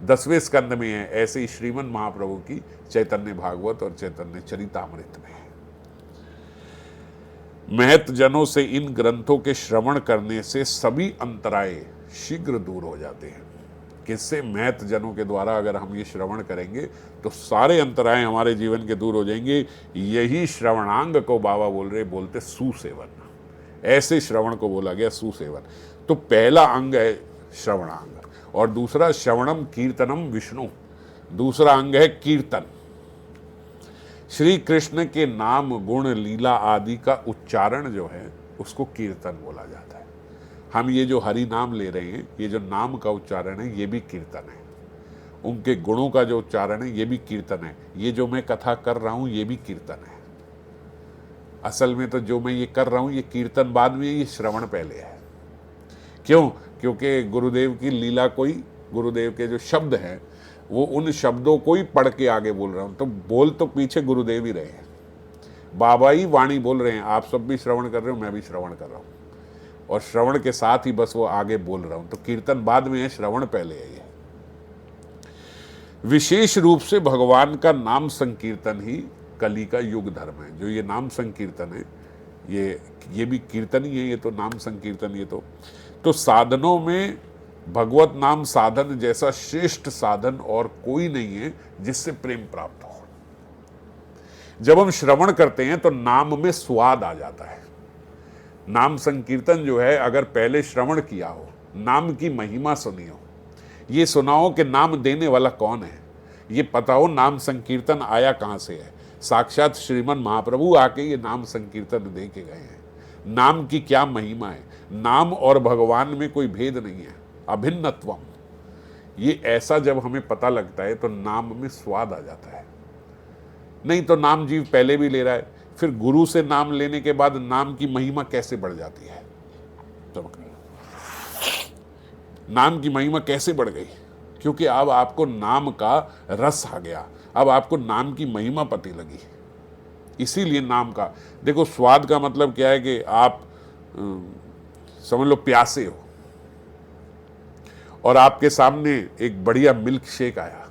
10वें स्कंद में है, ऐसे ही श्रीमद् महाप्रभु की चैतन्य भागवत और चैतन्य चरितामृत में है। महत जनों से इन ग्रंथों के श्रवण करने से सभी अंतराय शीघ्र दूर हो जाते हैं। किससे? महत जनों के द्वारा अगर हम ये श्रवण करेंगे तो सारे अंतराय हमारे जीवन के दूर हो जाएंगे। यही श्रवणांग को बाबा बोलते सुसेवन, ऐसे श्रवण को बोला गया सुसेवन। तो पहला अंग है श्रवणांग और दूसरा श्रवणम कीर्तनम विष्णु, दूसरा अंग है कीर्तन। श्री कृष्ण के नाम गुण लीला आदि का उच्चारण जो है उसको कीर्तन बोला जाता है। हम ये जो हरि नाम ले रहे हैं, ये जो नाम का उच्चारण है ये भी कीर्तन है, उनके गुणों का जो उच्चारण है ये भी कीर्तन है, ये जो मैं कथा कर रहा हूं ये भी कीर्तन है। असल में तो जो मैं ये कर रहा हूं ये कीर्तन बाद में, ये श्रवण पहले है। क्यों? क्योंकि गुरुदेव की लीला कोई, गुरुदेव के जो शब्द हैं वो उन शब्दों को ही पढ़ के आगे बोल रहा हूं, तो बोल तो पीछे गुरुदेव ही रहे हैं, बाबा ही वाणी बोल रहे हैं। आप सब भी श्रवण कर रहे हो, मैं भी श्रवण कर रहा हूं, और श्रवण के साथ ही बस वो आगे बोल रहा हूं। तो कीर्तन बाद में है, श्रवण पहले है। ये विशेष रूप से भगवान का नाम संकीर्तन ही कली का युग धर्म है। जो ये नाम संकीर्तन है ये भी कीर्तन ही है, ये तो नाम संकीर्तन। ये तो साधनों में भगवत नाम साधन जैसा श्रेष्ठ साधन और कोई नहीं है जिससे प्रेम प्राप्त हो। जब हम श्रवण करते हैं तो नाम में स्वाद आ जाता है। नाम संकीर्तन जो है, अगर पहले श्रवण किया हो, नाम की महिमा सुनी हो, ये सुनाओ कि नाम देने वाला कौन है, ये बताओ नाम संकीर्तन आया कहाँ से है। साक्षात श्रीमन महाप्रभु आके ये नाम संकीर्तन दे के गए हैं। नाम की क्या महिमा है, नाम और भगवान में कोई भेद नहीं है, अभिन्नत्वम। ये ऐसा जब हमें पता लगता है तो नाम में स्वाद आ जाता है। नहीं तो नाम जीव पहले भी ले रहा है, फिर गुरु से नाम लेने के बाद नाम की महिमा कैसे बढ़ जाती है। नाम की महिमा कैसे बढ़ गई, क्योंकि अब आपको नाम का रस आ गया, अब आपको नाम की महिमा पता लगी। इसीलिए नाम का देखो, स्वाद का मतलब क्या है कि आप समझ लो प्यासे हो और आपके सामने एक बढ़िया मिल्क शेक आया,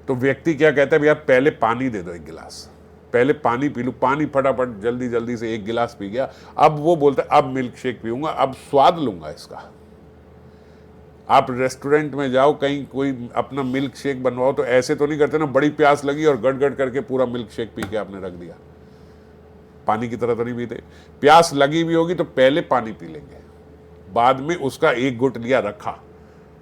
तो व्यक्ति क्या कहता है, भैया पहले पानी दे दो एक गिलास, पहले पानी पी लूं। पानी फटाफट जल्दी जल्दी से एक गिलास पी गया, अब वो बोलता है अब मिल्क शेक पीऊंगा, अब स्वाद लूंगा इसका। आप रेस्टोरेंट में जाओ, कहीं कोई अपना मिल्क शेक बनवाओ तो ऐसे तो नहीं करते ना, बड़ी प्यास लगी और गड़ करके पूरा मिल्क शेक पी के आपने रख दिया। पानी की तरह तो नहीं पीते। प्यास लगी भी होगी तो पहले पानी पी लेंगे, बाद में उसका एक घुट लिया, रखा,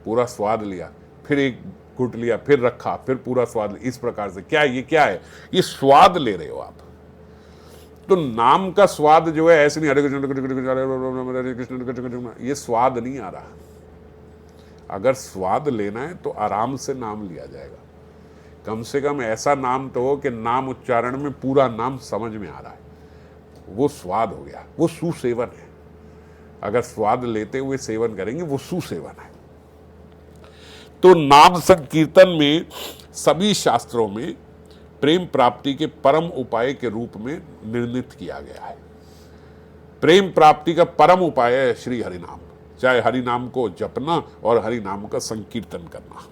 पूरा स्वाद लिया, फिर एक घुट लिया, फिर रखा, फिर पूरा स्वाद। इस प्रकार से क्या ये क्या है, ये स्वाद ले रहे हो आप। तो नाम का स्वाद जो है ऐसे नहीं हरे कृष्ण हरे कृष्ण, ये स्वाद नहीं आ रहा। अगर स्वाद लेना है तो आराम से नाम लिया जाएगा। कम से कम ऐसा नाम तो हो कि नाम उच्चारण में पूरा नाम समझ में आ रहा है, वो स्वाद हो गया, वो सुसेवन है। अगर स्वाद लेते हुए सेवन करेंगे वो सुसेवन है। तो नाम संकीर्तन में सभी शास्त्रों में प्रेम प्राप्ति के परम उपाय के रूप में निर्णित किया गया है। प्रेम प्राप्ति का परम उपाय है श्री हरिनाम, चाहे हरि नाम को जपना और हरि नाम का संकीर्तन करना।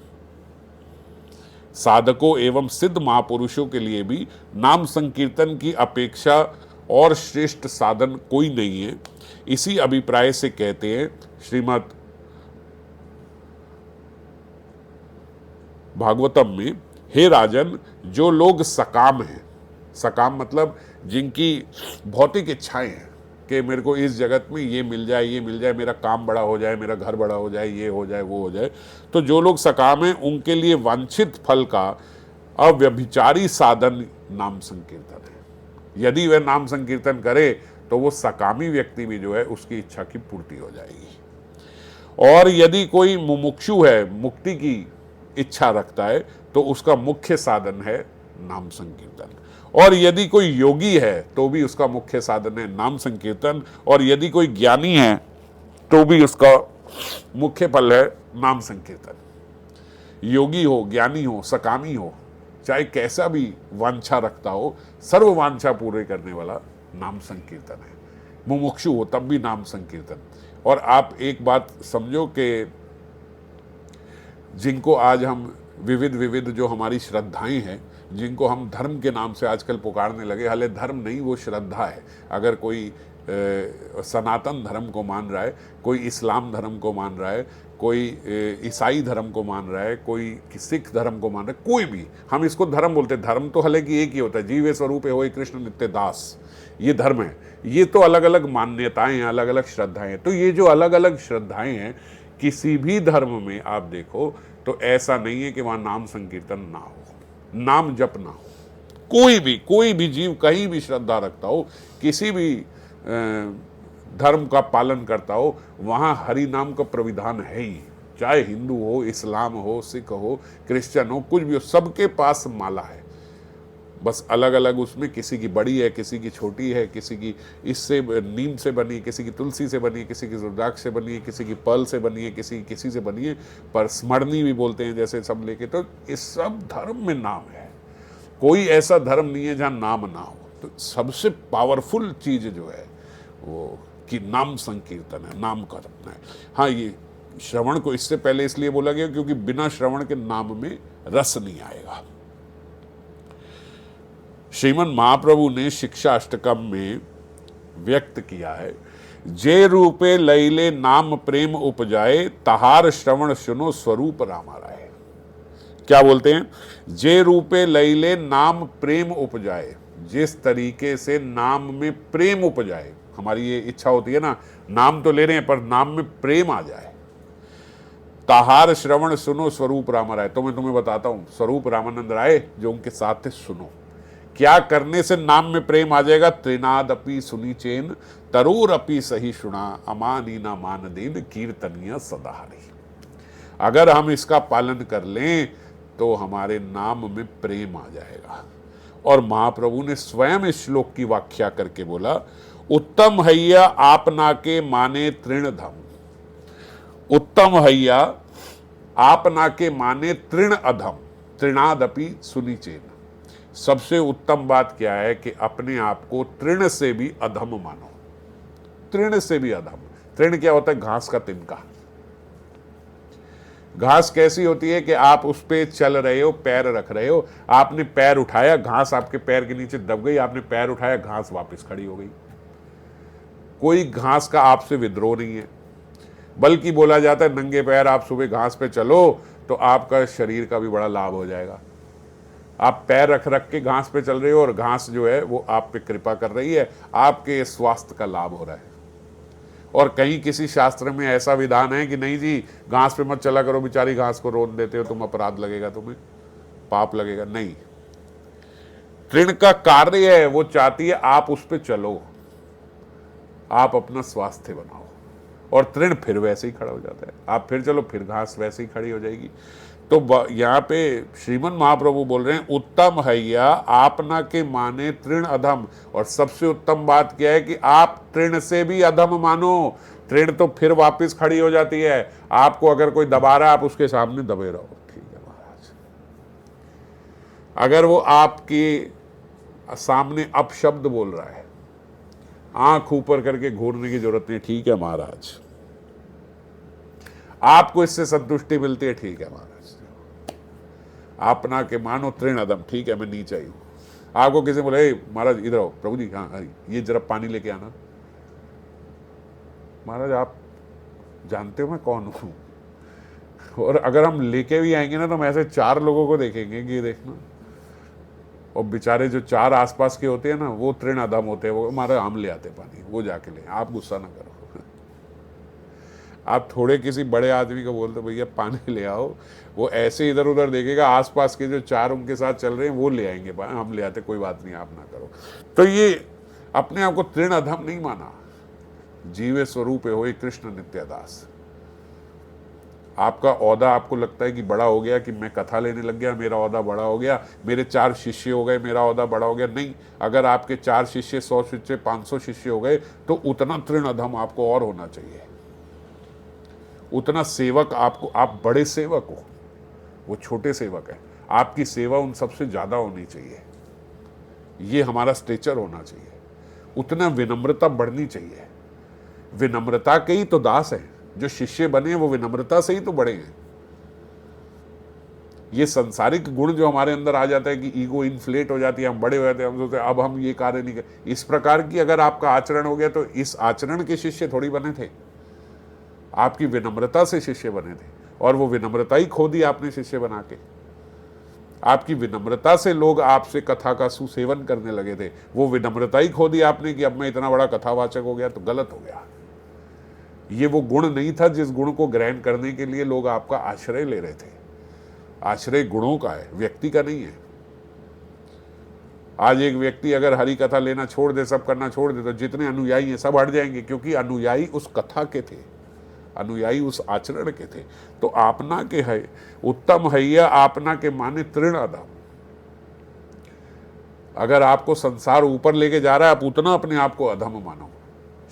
साधकों एवं सिद्ध महापुरुषों के लिए भी नाम संकीर्तन की अपेक्षा और श्रेष्ठ साधन कोई नहीं है। इसी अभिप्राय से कहते हैं श्रीमद् भागवतम में, हे राजन, जो लोग सकाम हैं, सकाम मतलब जिनकी भौतिक इच्छाएं हैं कि मेरे को इस जगत में ये मिल जाए, ये मिल जाए, मेरा काम बड़ा हो जाए, मेरा घर बड़ा हो जाए, ये हो जाए, वो हो जाए, तो जो लोग सकाम हैं उनके लिए वांछित फल का अव्यभिचारी साधन नाम संकीर्तन है। यदि वह नाम संकीर्तन करे तो वो सकामी व्यक्ति भी जो है उसकी इच्छा की पूर्ति हो जाएगी। और यदि कोई मुमुक्षु है, मुक्ति की इच्छा रखता है, तो उसका मुख्य साधन है नाम संकीर्तन। और यदि कोई योगी है तो भी उसका मुख्य साधन है नाम संकीर्तन। और यदि कोई ज्ञानी है तो भी उसका मुख्य फल है नाम संकीर्तन। योगी हो, ज्ञानी हो, सकामी हो, चाहे कैसा भी वांछा रखता हो, सर्व वांछा पूरे करने वाला नाम संकीर्तन है। मुमुक्षु हो तब भी नाम संकीर्तन। और आप एक बात समझो कि जिनको आज हम विविध जो हमारी श्रद्धाएं हैं, जिनको हम धर्म के नाम से आजकल पुकारने लगे, हाले धर्म नहीं, वो श्रद्धा है। अगर कोई सनातन धर्म को मान रहा है, कोई इस्लाम धर्म को मान रहा है, कोई ईसाई धर्म को मान रहा है, कोई सिख धर्म को मान रहा है, कोई भी, हम इसको धर्म बोलते हैं। धर्म तो हालांकि एक ही होता है, जीवे स्वरूप होए कृष्ण नित्य दास, ये धर्म है। ये तो अलग अलग मान्यताएं हैं, अलग अलग श्रद्धाएं हैं। तो ये जो अलग अलग श्रद्धाएं हैं, किसी भी धर्म में आप देखो तो ऐसा नहीं है कि वहां नाम संकीर्तन ना हो, नाम जप ना हो। कोई भी जीव कहीं भी श्रद्धा रखता हो, किसी भी धर्म का पालन करता हो, वहां हरि नाम का प्रविधान है ही। चाहे हिंदू हो, इस्लाम हो, सिख हो, क्रिश्चियन हो, कुछ भी हो, सबके पास माला है। बस अलग अलग उसमें किसी की बड़ी है, किसी की छोटी है, किसी की इससे नीम से बनी, किसी की तुलसी से बनी, किसी की रुद्राक्ष से बनी है, किसी की पर्ल से बनी है, किसी से बनी है, पर स्मरणी भी बोलते हैं जैसे सब लेके। तो इस सब धर्म में नाम है, कोई ऐसा धर्म नहीं है जहाँ नाम ना हो। तो सबसे पावरफुल चीज जो है वो कि नाम संकीर्तन है, नाम करना है। हाँ, ये श्रवण को इससे पहले इसलिए बोला गया क्योंकि बिना श्रवण के नाम में रस नहीं आएगा। श्रीमन महाप्रभु ने शिक्षा अष्टकम में व्यक्त किया है, जे रूपे लैले नाम प्रेम उपजाए, तहार श्रवण सुनो स्वरूप रामा राय। क्या बोलते हैं? जे रूपे लैले नाम प्रेम उपजाए, जिस तरीके से नाम में प्रेम उपजाए। हमारी ये इच्छा होती है ना, नाम तो ले रहे हैं पर नाम में प्रेम आ जाए। ताहार श्रवण सुनो स्वरूप राम राय। तो मैं तुम्हें बताता हूं, स्वरूप रामानंद राय जो उनके साथ थे, सुनो क्या करने से नाम में प्रेम आ जाएगा। त्रिनाद अपी सुनी चेन, तरूर अपी सही सुना, अमानी ना मान दीन, कीर्तनीय सदा हरि। अगर हम इसका पालन कर लें तो हमारे नाम में प्रेम आ जाएगा। और महाप्रभु ने स्वयं इस श्लोक की व्याख्या करके बोला, उत्तम हैया आपना के माने तृण धम। उत्तम हैया आपना के माने तृण अधम, तृणादपि सुनी चेन। सबसे उत्तम बात क्या है कि अपने आप को तृण से भी अधम मानो। तृण से भी अधम। तृण क्या होता है? घास का तिनका। घास कैसी होती है कि आप उस पे चल रहे हो, पैर रख रहे हो, आपने पैर उठाया, घास आपके पैर के नीचे दब गई, आपने पैर उठाया, घास वापस खड़ी हो गई। कोई घास का आपसे विद्रोह नहीं है। बल्कि बोला जाता है नंगे पैर आप सुबह घास पे चलो तो आपका शरीर का भी बड़ा लाभ हो जाएगा। आप पैर रख रख के घास पे चल रहे हो और घास जो है वो आप पे कृपा कर रही है, आपके स्वास्थ्य का लाभ हो रहा है। और कहीं किसी शास्त्र में ऐसा विधान है कि नहीं जी घास पे मत चला करो, बेचारी घास को रोन देते हो तुम, अपराध लगेगा, तुम्हें पाप लगेगा? नहीं। तृण का कार्य है, वो चाहती है आप उस पे चलो, आप अपना स्वास्थ्य बनाओ, और तृण फिर वैसे ही खड़ा हो जाता है। आप फिर चलो, फिर घास वैसे ही खड़ी हो जाएगी। तो यहाँ पे श्रीमन महाप्रभु बोल रहे हैं, उत्तम हैया आपना के माने तृण अधम। और सबसे उत्तम बात क्या है कि आप तृण से भी अधम मानो। तृण तो फिर वापस खड़ी हो जाती है। आपको अगर कोई दबा रहा है, आप उसके सामने दबे रहो, ठीक है महाराज। अगर वो आपके सामने अपशब्द बोल रहा है, आंख ऊपर करके घूरने की जरूरत नहीं, ठीक है महाराज। आपको इससे संतुष्टि मिलती है, ठीक है महाराज। आपना के मानो तृण अधम, ठीक है मैं नीचे ही हूं। आपको किसी बोले महाराज इधर आओ, प्रभु जी हाँ ये जरा पानी लेके आना। महाराज आप जानते हो मैं कौन हूं? और अगर हम लेके भी आएंगे ना तो हम ऐसे 4 लोगों को देखेंगे कि देखना, और बेचारे जो 4 आसपास के होते हैं ना वो तृण अधम होते हैं, वो हमारे हम ले आते पानी, वो जाके ले। आप गुस्सा ना करो। आप थोड़े किसी बड़े आदमी को बोलते भैया पानी ले आओ, वो ऐसे इधर उधर देखेगा, आसपास के जो 4 उनके साथ चल रहे हैं वो ले आएंगे, हम ले आते, कोई बात नहीं आप ना करो। तो ये अपने आप को तृण अधम नहीं माना। जीवे स्वरूप हो कृष्ण नित्यदास। आपका औदा आपको लगता है कि बड़ा हो गया, कि मैं कथा लेने लग गया, मेरा औदा बड़ा हो गया, मेरे 4 शिष्य हो गए, मेरा औदा बड़ा हो गया। नहीं, अगर आपके 4 शिष्य, 100 शिष्य, 500 शिष्य हो गए तो उतना तृण अधम आपको और होना चाहिए। उतना सेवक आपको, आप बड़े सेवक हो, वो छोटे सेवक है, आपकी सेवा उन सबसे ज्यादा होनी चाहिए। ये हमारा स्टेचर होना चाहिए। उतना विनम्रता बढ़नी चाहिए। विनम्रता के ही तो दास हैं। जो शिष्य बने वो विनम्रता से ही तो बड़े हैं। ये संसारिक गुण जो हमारे अंदर आ जाता है कि ईगो इन्फ्लेट हो जाती है, हम बड़े हो जाते हैं, हम सोचते हैं अब हम ये कार्य नहीं कर। इस प्रकार की अगर आपका आचरण हो गया तो इस आचरण के शिष्य थोड़ी बने थे, आपकी विनम्रता से शिष्य बने थे। और वो विनम्रता ही खो दी आपने शिष्य बना के। आपकी विनम्रता से लोग आपसे कथा का सुसेवन करने लगे थे। वो विनम्रता ही खो दी आपने कि अब मैं इतना बड़ा कथावाचक हो गया, तो गलत हो गया। ये वो गुण नहीं था जिस गुण को ग्रहण करने के लिए लोग आपका आश्रय ले रहे थे। आश्रय गुणों का है, व्यक्ति का नहीं है। आज एक व्यक्ति अगर हरि कथा लेना छोड़ दे, सब करना छोड़ दे, तो जितने अनुयायी हैं सब हट जाएंगे, क्योंकि अनुयायी उस कथा के थे, अनुयायी उस आचरण के थे। तो आपना के है उत्तम हैया आपना के माने तृण अधम। अगर आपको संसार ऊपर लेके जा रहा है, आप उतना अपने आप को अधम मानो।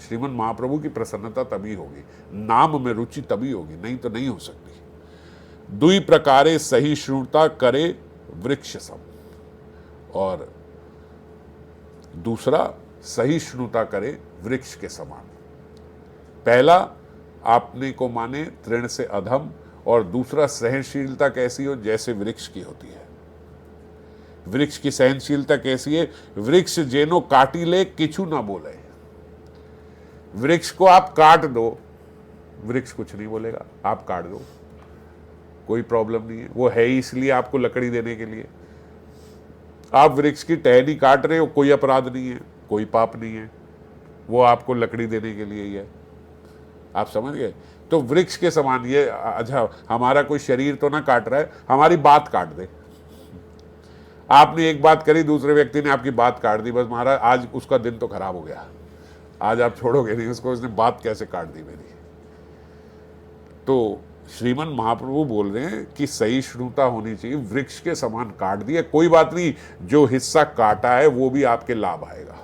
श्रीमन महाप्रभु की प्रसन्नता तभी होगी, नाम में रुचि तभी होगी, नहीं तो नहीं हो सकती। दुई प्रकारे सहिष्णुता करे वृक्ष सम। और दूसरा सहिष्णुता करे वृक्ष के समान। पहला आपने को माने तृण से अधम, और दूसरा सहनशीलता कैसी हो, जैसे वृक्ष की होती है। वृक्ष की सहनशीलता कैसी है? वृक्ष जेनो काटी ले किछु ना बोले। वृक्ष को आप काट दो, वृक्ष कुछ नहीं बोलेगा, आप काट दो, कोई प्रॉब्लम नहीं है। वो है ही इसलिए आपको लकड़ी देने के लिए। आप वृक्ष की टहनी काट रहे हो, कोई अपराध नहीं है, कोई पाप नहीं है, वो आपको लकड़ी देने के लिए ही है। आप समझ गए? तो वृक्ष के समान ये, अच्छा हमारा कोई शरीर तो ना काट रहा है, हमारी बात काट दे। आपने एक बात करी, दूसरे व्यक्ति ने आपकी बात काट दी, बस महाराज आज उसका दिन तो खराब हो गया, आज आप छोड़ोगे नहीं उसको, उसने बात कैसे काट दी मेरी। तो श्रीमन महाप्रभु बोल रहे हैं कि सहिष्णुता होनी चाहिए, वृक्ष के समान काट दिया, कोई बात नहीं, जो हिस्सा काटा है वो भी आपके लाभ आएगा।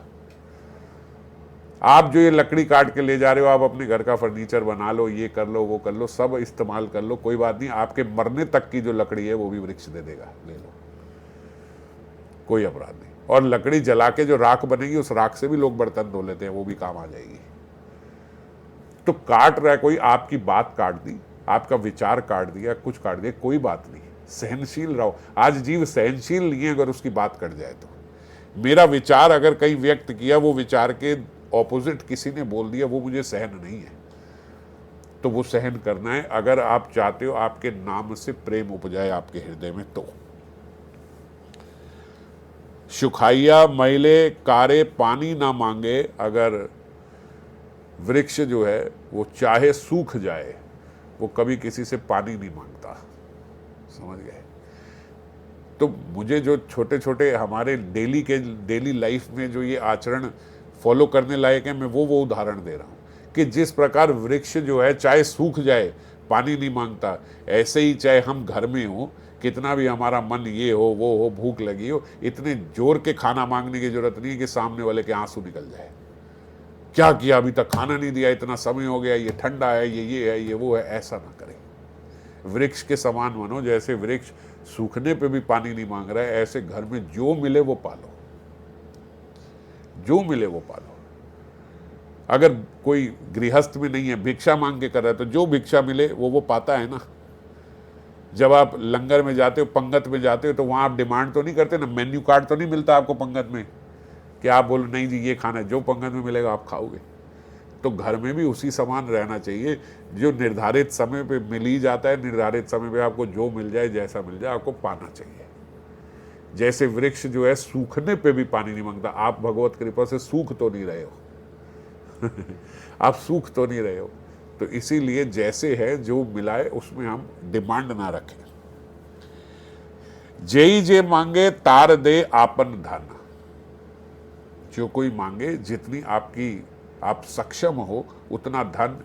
आप जो ये लकड़ी काट के ले जा रहे हो, आप अपने घर का फर्नीचर बना लो, ये कर लो, वो कर लो, सब इस्तेमाल कर लो, कोई बात नहीं, आपके मरने तक की जो लकड़ी है वो भी वृक्ष दे देगा, ले लो, कोई अपराध नहीं। और लकड़ी जला के जो राख बनेगी, उस राख से भी लोग बर्तन धो लेते हैं, वो भी काम आ जाएगी। तो काट रहा है कोई, आपकी बात काट दी, आपका विचार काट दिया, कुछ काट दिया, कोई बात नहीं, सहनशील रहो। आज जीव सहनशील नहीं है अगर उसकी बात कट जाए तो। मेरा विचार अगर कहीं व्यक्त किया, वो विचार के ऑपोजिट किसी ने बोल दिया, वो मुझे सहन नहीं है, तो वो सहन करना है। अगर आप चाहते हो आपके नाम से प्रेम उपजाए आपके हृदय में, तो सुखाइया मैले कारे पानी ना मांगे, अगर वृक्ष जो है वो चाहे सूख जाए, वो कभी किसी से पानी नहीं मांगता, समझ गए। तो मुझे जो छोटे छोटे हमारे डेली लाइफ में जो ये आचरण फॉलो करने लायक है, मैं वो उदाहरण दे रहा हूँ कि जिस प्रकार वृक्ष जो है चाहे सूख जाए पानी नहीं मांगता, ऐसे ही चाहे हम घर में हो, कितना भी हमारा मन ये हो वो हो, भूख लगी हो, इतने जोर के खाना मांगने की जरूरत नहीं है कि सामने वाले के आंसू निकल जाए। क्या किया, अभी तक खाना नहीं दिया, इतना समय हो गया, ये ठंडा है, ये है, ये वो है, ऐसा ना करें। वृक्ष के समान बनो, जैसे वृक्ष सूखने पे भी पानी नहीं मांग रहा है, ऐसे घर में जो मिले वो पालो, जो मिले वो पालो। अगर कोई गृहस्थ में नहीं है, भिक्षा मांग के कर रहा है, तो जो भिक्षा मिले वो पाता है ना। जब आप लंगर में जाते हो, पंगत में जाते हो, तो वहां आप डिमांड तो नहीं करते ना, मेन्यू कार्ड तो नहीं मिलता आपको पंगत में कि आप बोलो नहीं जी ये खाना है, जो पंगत में मिलेगा आप खाओगे। तो घर में भी उसी समान रहना चाहिए, जो निर्धारित समय पे मिल ही जाता है, निर्धारित समय पे आपको जो मिल जाए, जैसा मिल जाए, आपको पाना चाहिए। जैसे वृक्ष जो है सूखने पे भी पानी नहीं मांगता, आप भगवत कृपा से सूख तो नहीं रहे हो आप सूख तो नहीं रहे हो। तो इसीलिए जैसे है जो मिलाए उसमें हम डिमांड ना रखें। जेई जे मांगे तार दे आपन धन, जो कोई मांगे, जितनी आप सक्षम हो उतना धन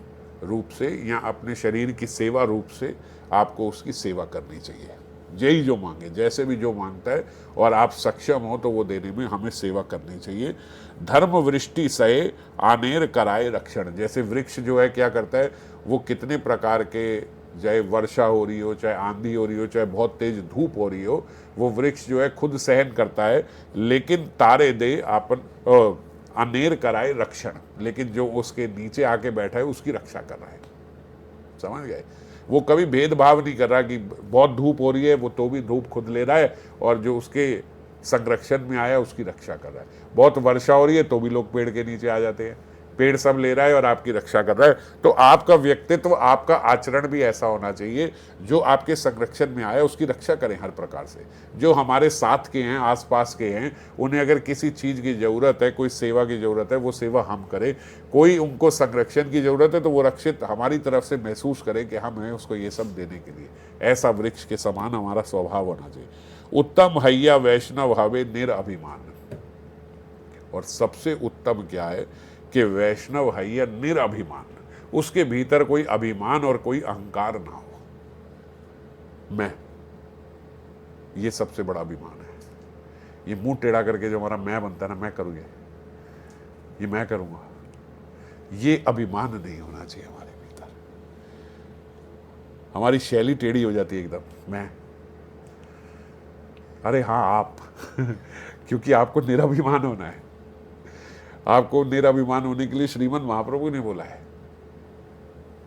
रूप से या अपने शरीर की सेवा रूप से आपको उसकी सेवा करनी चाहिए। यही जो मांगे, जैसे भी जो मांगता है और आप सक्षम हो तो वो देने में हमें सेवा करनी चाहिए। धर्म वृष्टि सहे आनेर कराए रक्षण, जैसे वृक्ष जो है क्या करता है, वो कितने प्रकार के, चाहे वर्षा हो रही हो, चाहे आंधी हो रही हो, चाहे बहुत तेज धूप हो रही हो, वो वृक्ष जो है खुद सहन करता है, लेकिन तारे दे आपन अनेर कराए रक्षण, लेकिन जो उसके नीचे आके बैठा है उसकी रक्षा कर रहा है, समझ गए। वो कभी भेदभाव नहीं कर रहा कि बहुत धूप हो रही है वो तो भी धूप खुद ले रहा है, और जो उसके संरक्षण में आया उसकी रक्षा कर रहा है। बहुत वर्षा हो रही है तो भी लोग पेड़ के नीचे आ जाते हैं, पेड़ सब ले रहा है और आपकी रक्षा कर रहा है। तो आपका व्यक्तित्व, आपका आचरण भी ऐसा होना चाहिए, जो आपके संरक्षण में आया उसकी रक्षा करें हर प्रकार से। जो हमारे साथ के हैं, आसपास के हैं, उन्हें अगर किसी चीज़ की ज़रूरत है, कोई सेवा की ज़रूरत है, वो सेवा हम करें। कोई उनको संरक्षण की ज़रूरत है तो वो रक्षित हमारी तरफ से महसूस करें कि हम हैं उसको ये सब देने के लिए। ऐसा वृक्ष के समान हमारा स्वभाव होना चाहिए। उत्तम हैया वैष्णव हवे निरअभिमान, और सबसे उत्तम क्या है कि वैष्णव है या निरअभिमान, उसके भीतर कोई अभिमान और कोई अहंकार ना हो। मैं, ये सबसे बड़ा अभिमान है। ये मुंह टेढ़ा करके जो हमारा मैं बनता है ना, मैं करूँगा, ये मैं करूँगा, ये अभिमान नहीं होना चाहिए हमारे भीतर। हमारी शैली टेढ़ी हो जाती है एकदम, मैं, अरे हाँ आप क्योंकि आपको निरअभिमान होना है। आपको निरअभिमान होने के लिए श्रीमन महाप्रभु ने बोला है,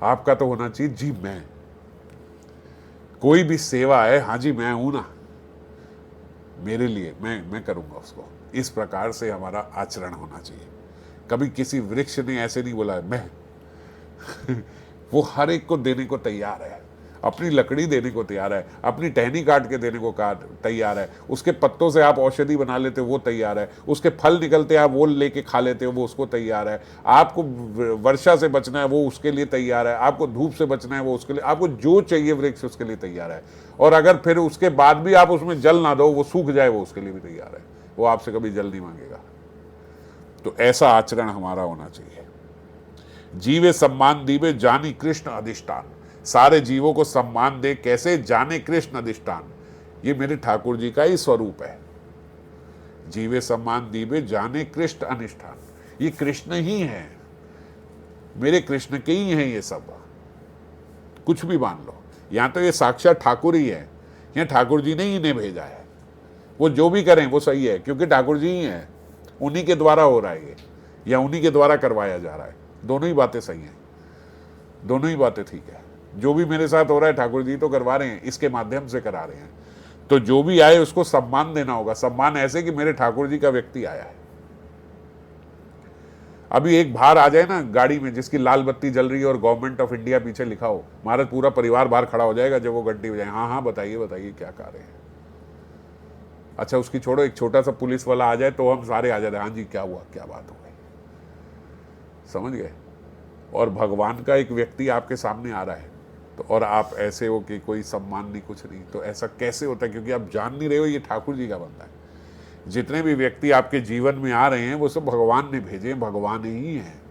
आपका तो होना चाहिए जी मैं, कोई भी सेवा है, हाँ जी मैं हूं ना, मेरे लिए मैं करूंगा उसको। इस प्रकार से हमारा आचरण होना चाहिए। कभी किसी वृक्ष ने ऐसे नहीं बोला है मैं वो हर एक को देने को तैयार है। अपनी लकड़ी देने को तैयार है, अपनी टहनी काट के देने को तैयार है, उसके पत्तों से आप औषधि बना लेते हो वो तैयार है, उसके फल निकलते हैं आप वो लेके खा लेते हो वो उसको तैयार है, आपको वर्षा से बचना है वो उसके लिए तैयार है, आपको धूप से बचना है वो उसके लिए, आपको जो चाहिए वृक्ष उसके लिए तैयार है। और अगर फिर उसके बाद भी आप उसमें जल ना दो, वो सूख जाए, वो उसके लिए भी तैयार है, वो आपसे कभी जल नहीं मांगेगा। तो ऐसा आचरण हमारा होना चाहिए। जीवे सम्मान दीवे जानी कृष्ण अधिष्ठान, सारे जीवों को सम्मान दे, कैसे? जाने कृष्ण अधिष्ठान, ये मेरे ठाकुर जी का ही स्वरूप है। जीवे सम्मान दीवे जाने कृष्ण अधिष्ठान, ये कृष्ण ही है, मेरे कृष्ण के ही हैं ये सब, कुछ भी मान लो। यहां तो ये साक्षात ठाकुर ही है, यह ठाकुर जी ने ही इन्हें भेजा है, वो जो भी करें वो सही है, क्योंकि ठाकुर जी ही हैं, उन्हीं के द्वारा हो रहा है ये, या उन्हीं के द्वारा करवाया जा रहा है। दोनों ही बातें सही हैं, दोनों ही बातें ठीक है। जो भी मेरे साथ हो रहा है ठाकुर जी तो करवा रहे हैं, इसके माध्यम से करा रहे हैं। तो जो भी आए उसको सम्मान देना होगा, सम्मान ऐसे कि मेरे ठाकुर जी का व्यक्ति आया है। अभी एक बाहर आ जाए ना गाड़ी में जिसकी लाल बत्ती जल रही है और गवर्नमेंट ऑफ इंडिया पीछे लिखा हो, हमारा पूरा परिवार बाहर खड़ा हो जाएगा जब वो घंटी बजाए, हाँ हाँ बताइए बताइए क्या कार्य है। अच्छा उसकी छोड़ो, एक छोटा सा पुलिस वाला आ जाए तो हम सारे आ जाते, हाँ जी क्या हुआ, क्या बात हो गई, समझ गए। और भगवान का एक व्यक्ति आपके सामने आ रहा है तो, और आप ऐसे हो कि कोई सम्मान नहीं कुछ नहीं, तो ऐसा कैसे होता है? क्योंकि आप जान नहीं रहे हो ये ठाकुर जी का बंदा है। जितने भी व्यक्ति आपके जीवन में आ रहे हैं वो सब भगवान ने भेजे, भगवान ही हैं।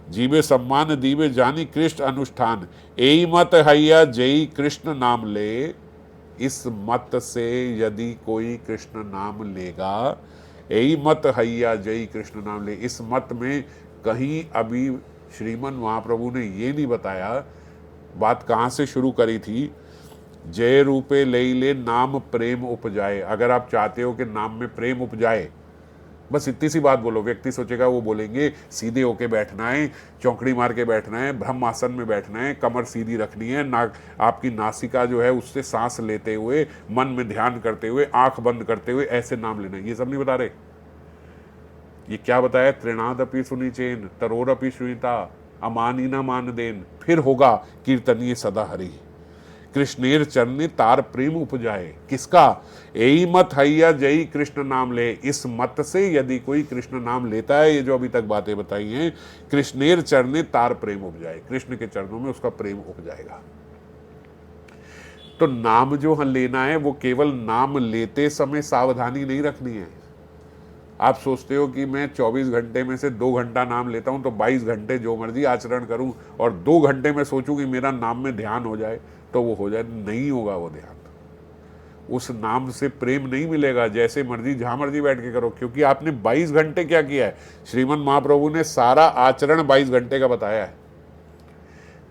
जीवे सम्मान दीवे जानी कृष्ण अनुष्ठान, एई मत हैया जई कृष्ण नाम ले, इस मत से यदि कोई कृष्ण नाम लेगा, एई मत हैया जई कृष्ण नाम ले, इस मत में कहीं अभी श्रीमन महाप्रभु ने ये नहीं बताया, बात कहाँ से शुरू करी थी, जय रूपे लई ले नाम प्रेम उपजाए। अगर आप चाहते हो कि नाम में प्रेम उपजाए, बस इतनी सी बात बोलो। व्यक्ति सोचेगा वो बोलेंगे सीधे होके बैठना है, चौकड़ी मार के बैठना है, ब्रह्म आसन में बैठना है, कमर सीधी रखनी है, नाक आपकी नासिका जो है उससे सांस लेते हुए, मन में ध्यान करते हुए, आंख बंद करते हुए ऐसे नाम लेना है। ये सब नहीं बता रहे। ये क्या बताया? त्रिनादपि सुनिचेन तरोरपि श्रुता अमानी न मान देन, फिर होगा कीर्तनीय सदा हरि, कृष्णेर चरणी तार प्रेम उपजाए। किसका? एई मत हैया जई कृष्ण नाम ले, इस मत से यदि कोई कृष्ण नाम लेता है, ये जो अभी तक बातें बताई हैं, कृष्णेर चरणी तार प्रेम उपजाए, कृष्ण के चरणों में उसका प्रेम उपजाएगा। तो नाम जो हम लेना है वो केवल नाम लेते समय सावधानी नहीं रखनी है। आप सोचते हो कि मैं 24 घंटे में से 2 घंटा नाम लेता हूं तो 22 घंटे जो मर्जी आचरण करूं और 2 घंटे में सोचूं कि मेरा नाम में ध्यान हो जाए तो वो हो जाए, नहीं होगा वो ध्यान। उस नाम से प्रेम नहीं मिलेगा। जैसे मर्जी जहां मर्जी बैठ के करो, क्योंकि आपने 22 घंटे क्या किया है? श्रीमन महाप्रभु ने सारा आचरण 22 घंटे का बताया है।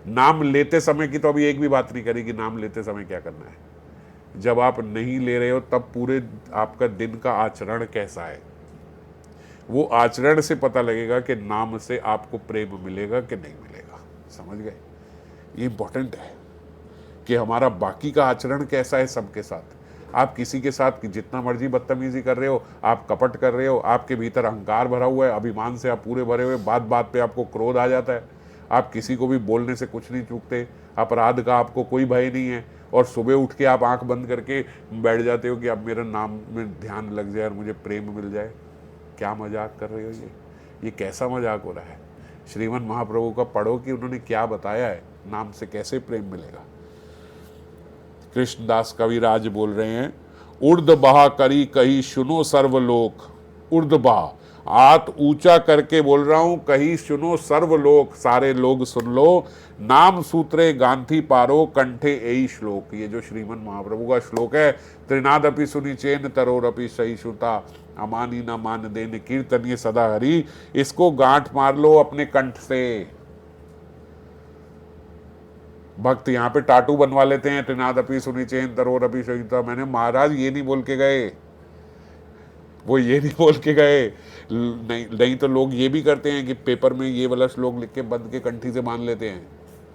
नाम लेते समय की तो अभी एक भी बात नहीं करी कि नाम लेते समय क्या करना है। जब आप नहीं ले रहे हो तब पूरे आपका दिन का आचरण कैसा है, वो आचरण से पता लगेगा कि नाम से आपको प्रेम मिलेगा कि नहीं मिलेगा। समझ गए? ये इंपॉर्टेंट है कि हमारा बाकी का आचरण कैसा है सबके साथ। आप किसी के साथ जितना मर्जी बदतमीजी कर रहे हो, आप कपट कर रहे हो, आपके भीतर अहंकार भरा हुआ है, अभिमान से आप पूरे भरे हुए, बात बात पे आपको क्रोध आ जाता है, आप किसी को भी बोलने से कुछ नहीं चूकते, अपराध का आपको कोई भय नहीं है, और सुबह उठ के आप आंख बंद करके बैठ जाते हो कि अब मेरा नाम में ध्यान लग जाए और मुझे प्रेम मिल जाए। क्या मजाक कर रहे हो? ये कैसा मजाक हो रहा है? श्रीमन महाप्रभु का पढ़ो कि उन्होंने क्या बताया है, नाम से कैसे प्रेम मिलेगा। कृष्णदास कविराज बोल रहे हैं, उर्द बहा करी कही सुनो सर्वलोक, उर्द बहा हाथ ऊंचा करके बोल रहा हूं, कही सुनो सर्वलोक, सारे लोग सुन लो, नाम सूत्रे गांधी पारो कंठे एई श्लोक। ये जो श्रीमन महाप्रभु का श्लोक है, त्रिनादपि सुनिचेन तरोरपि सहिष्णुता अमानी न मान देन कीर्तनीय सदा हरि, इसको गांठ मार लो अपने कंठ से। भक्त यहाँ पे टाटू बनवा लेते हैं, त्रिनादपि सुनिचेन तरोरपि सहिष्णुता। मैंने महाराज ये नहीं बोल के गए, वो ये नहीं बोल के गए। नहीं तो लोग ये भी करते हैं कि पेपर में ये वाला श्लोक लिख के बंद के कंठी से बांध लेते हैं।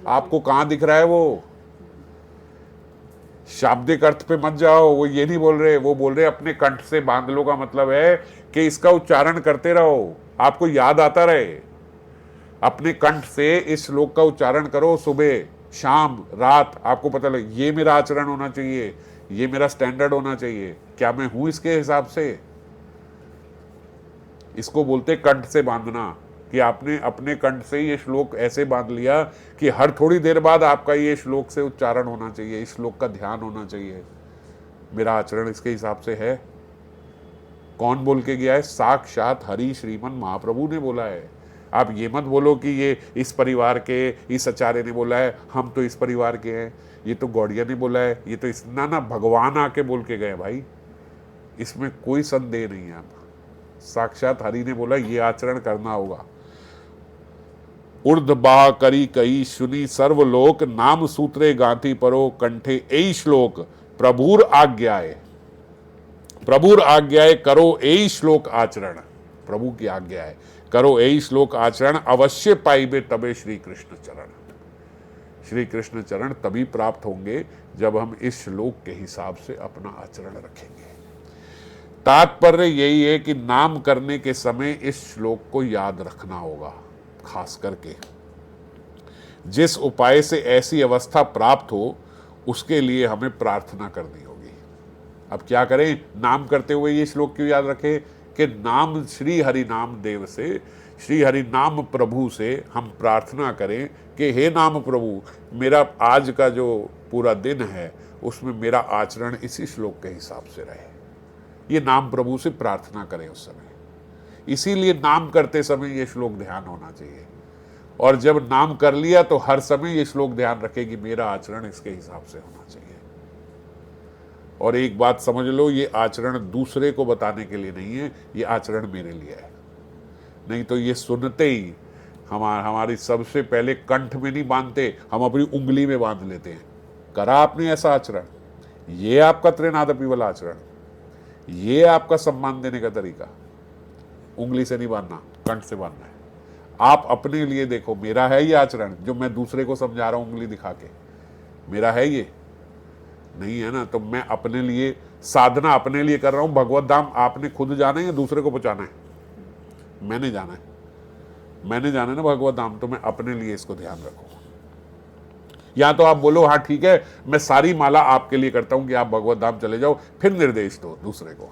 आपको कहां दिख रहा है वो? शाब्दिक अर्थ पे मत जाओ, वो ये नहीं बोल रहे, वो बोल रहे अपने कंठ से बांध लो का मतलब है कि इसका उच्चारण करते रहो, आपको याद आता रहे। अपने कंठ से इस श्लोक का उच्चारण करो, सुबह शाम रात आपको पता लगे ये मेरा आचरण होना चाहिए, ये मेरा स्टैंडर्ड होना चाहिए, क्या मैं हूं इसके हिसाब से? इसको बोलते कंठ से बांधना, कि आपने अपने कंठ से ये श्लोक ऐसे बांध लिया कि हर थोड़ी देर बाद आपका ये श्लोक से उच्चारण होना चाहिए, इस श्लोक का ध्यान होना चाहिए, मेरा आचरण इसके हिसाब से है। कौन बोल के गया है? साक्षात हरि श्रीमन महाप्रभु ने बोला है। आप ये मत बोलो कि ये इस परिवार के इस आचार्य ने बोला है, हम तो इस परिवार के हैं, ये तो गौड़िया ने बोला है, ये तो इस ना भगवान आके बोल के गए भाई, इसमें कोई संदेह नहीं है। आप साक्षात हरि ने बोला ये आचरण करना होगा। उर्ध बाह करी कई सुनी सर्वलोक, नाम सूत्रे गांधी परो कंठे एई श्लोक, प्रभुर आज्ञाए, प्रभुर आज्ञाए करो एई श्लोक आचरण, प्रभु की आज्ञा है करो एई श्लोक आचरण, अवश्य पाइबे तबे श्री कृष्ण चरण। श्री कृष्ण चरण तभी प्राप्त होंगे जब हम इस श्लोक के हिसाब से अपना आचरण रखेंगे। तात्पर्य यही है कि नाम करने के समय इस श्लोक को याद रखना होगा। खास करके जिस उपाय से ऐसी अवस्था प्राप्त हो उसके लिए हमें प्रार्थना करनी होगी। अब क्या करें? नाम करते हुए ये श्लोक क्यों याद रखें कि नाम श्री हरि नाम देव से, श्री हरि नाम प्रभु से हम प्रार्थना करें कि हे नाम प्रभु, मेरा आज का जो पूरा दिन है उसमें मेरा आचरण इसी श्लोक के हिसाब से रहे। ये नाम प्रभु से प्रार्थना करें उस समय। इसीलिए नाम करते समय ये श्लोक ध्यान होना चाहिए, और जब नाम कर लिया तो हर समय ये श्लोक ध्यान रखे कि मेरा आचरण इसके हिसाब से होना चाहिए। और एक बात समझ लो, ये आचरण दूसरे को बताने के लिए नहीं है, ये आचरण मेरे लिए है। नहीं तो ये सुनते ही हमारी सबसे पहले कंठ में नहीं बांधते, हम अपनी उंगली में बांध लेते हैं। करा आपने ऐसा आचरण, ये आपका त्रिनादपि वाला आचरण, ये आपका सम्मान देने का तरीका। उंगली से नहीं बांधना, कंठ से बांधना है। आप अपने लिए देखो, मेरा है ये आचरण जो मैं दूसरे को समझा रहा हूं उंगली दिखा के, मेरा है ये? नहीं है ना। तो मैं अपने लिए साधना अपने लिए कर रहा हूं। भगवत धाम आपने खुद जाना है या दूसरे को पहुंचाना है? मैंने जाना है, मैंने जाना है ना भगवत धाम। तो मैं अपने लिए इसको ध्यान रखूं। या तो आप बोलो हाँ ठीक है, मैं सारी माला आपके लिए करता हूं कि आप भगवत धाम चले जाओ, फिर निर्देश दो दूसरे को।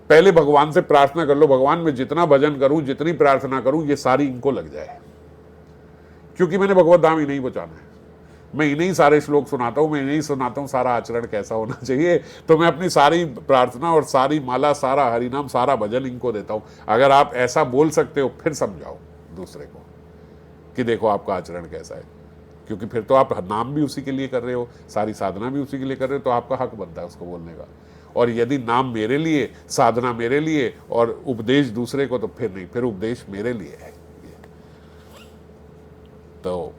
पहले भगवान से प्रार्थना कर लो, भगवान मैं जितना भजन करूं, जितनी प्रार्थना करूं, ये सारी इनको लग जाए, क्योंकि मैंने भगवत धाम ही नहीं पहुंचाना है। मैं इन्हीं सारे श्लोक सुनाता हूं, मैं इन्हीं सुनाता हूं सारा आचरण कैसा होना चाहिए। तो मैं अपनी सारी प्रार्थना और सारी माला, सारा हरिनाम, सारा भजन इनको देता हूं। अगर आप ऐसा बोल सकते हो फिर समझाओ दूसरे को कि देखो आपका आचरण कैसा है, क्योंकि फिर तो आप नाम भी उसी के लिए कर रहे हो, सारी साधना भी उसी के लिए कर रहे हो, तो आपका हक बनता है उसको बोलने का। और यदि नाम मेरे लिए, साधना मेरे लिए और उपदेश दूसरे को, तो फिर नहीं, फिर उपदेश मेरे लिए है। तो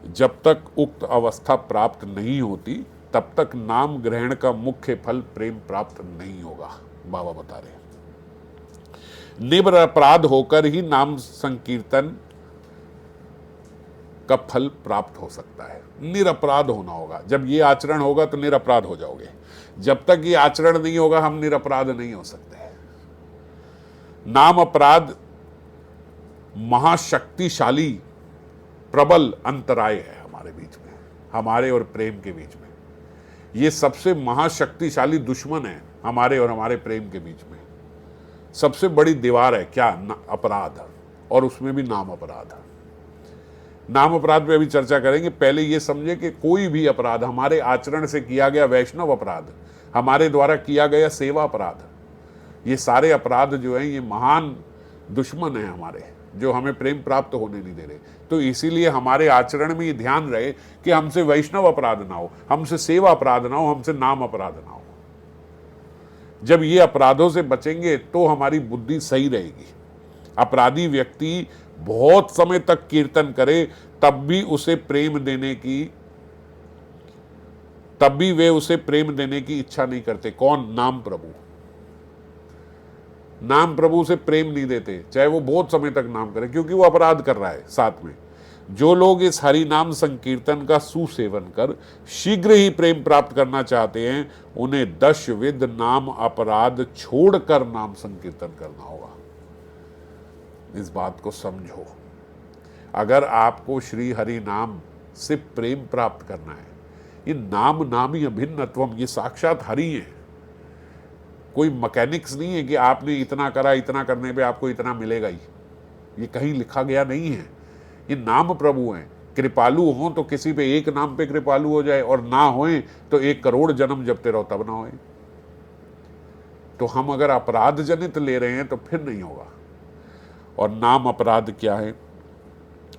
जब तक उक्त अवस्था प्राप्त नहीं होती तब तक नाम ग्रहण का मुख्य फल प्रेम प्राप्त नहीं होगा। बाबा बता रहे, निरपराध होकर ही नाम संकीर्तन का फल प्राप्त हो सकता है। निरपराध होना होगा। जब ये आचरण होगा तो निरपराध हो जाओगे। जब तक ये आचरण नहीं होगा हम निरपराध नहीं हो सकते। नाम अपराध महाशक्तिशाली प्रबल अंतराय है हमारे बीच में, हमारे और प्रेम के बीच में। ये सबसे महाशक्तिशाली दुश्मन है हमारे और हमारे प्रेम के बीच में। सबसे बड़ी दीवार है क्या? अपराध, और उसमें भी नाम अपराध। नाम अपराध पे अभी चर्चा करेंगे। पहले ये समझे कि कोई भी अपराध, हमारे आचरण से किया गया वैष्णव अपराध, हमारे द्वारा किया गया सेवा अपराध, ये सारे अपराध जो हैं ये महान दुश्मन हैं हमारे, जो हमें प्रेम प्राप्त होने नहीं दे रहे। तो इसीलिए हमारे आचरण में ये ध्यान रहे कि हमसे वैष्णव अपराध ना हो, हमसे सेवा अपराध ना हो, हमसे नाम अपराध ना हो। जब ये अपराधों से बचेंगे तो हमारी बुद्धि सही रहेगी। अपराधी व्यक्ति बहुत समय तक कीर्तन करे तब भी वे उसे प्रेम देने की इच्छा नहीं करते। कौन? नाम प्रभु। नाम प्रभु से प्रेम नहीं देते, चाहे वो बहुत समय तक नाम करे, क्योंकि वो अपराध कर रहा है साथ में। जो लोग इस हरि नाम संकीर्तन का सुसेवन कर शीघ्र ही प्रेम प्राप्त करना चाहते हैं, उन्हें 10 विध नाम अपराध छोड़कर नाम संकीर्तन करना होगा। इस बात को समझो। अगर आपको श्री हरि नाम से प्रेम प्राप्त करना है, ये नाम नामी अभिन्नत्वम, ये साक्षात हरि है, कोई मैकेनिक्स नहीं है कि आपने इतना करा, इतना करने पे आपको इतना मिलेगा ही, ये कहीं लिखा गया नहीं है। ये नाम प्रभु हैं, कृपालु हो तो किसी पे एक नाम पे कृपालु हो जाए, और ना होए तो 1 करोड़ जन्म जपते रहो तब ना होए। तो हम अगर अपराध जनित ले रहे हैं तो फिर नहीं होगा। और नाम अपराध क्या है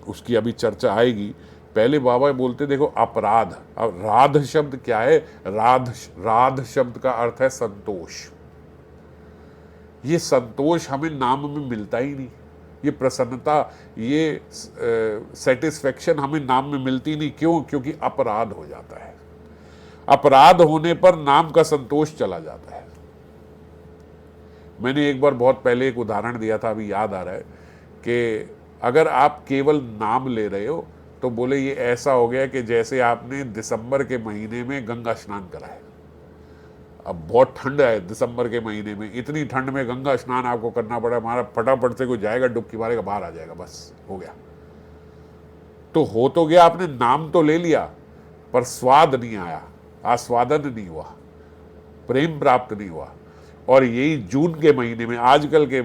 उसकी अभी चर्चा आएगी। पहले बाबा बोलते देखो अपराध, अब राध शब्द क्या है? राध शब्द का अर्थ है संतोष। ये संतोष हमें नाम में मिलता ही नहीं, ये प्रसन्नता, ये सेटिस्फेक्शन हमें नाम में मिलती नहीं। क्यों? क्योंकि अपराध हो जाता है। अपराध होने पर नाम का संतोष चला जाता है। मैंने एक बार बहुत पहले एक उदाहरण दिया था, अभी याद आ रहा है, कि अगर आप केवल नाम ले रहे हो तो बोले ये ऐसा हो गया कि जैसे आपने दिसंबर के महीने में गंगा स्नान करा है। अब बहुत ठंड है दिसंबर के महीने में, इतनी ठंड में गंगा स्नान आपको करना पड़ा, हमारा फटाफट से कोई जाएगा, डुबकी मारेगा, बाहर आ जाएगा, बस हो गया। तो हो तो गया, आपने नाम तो ले लिया पर स्वाद नहीं आया, आस्वादन नहीं हुआ, प्रेम प्राप्त नहीं हुआ। और यही जून के महीने में, आजकल के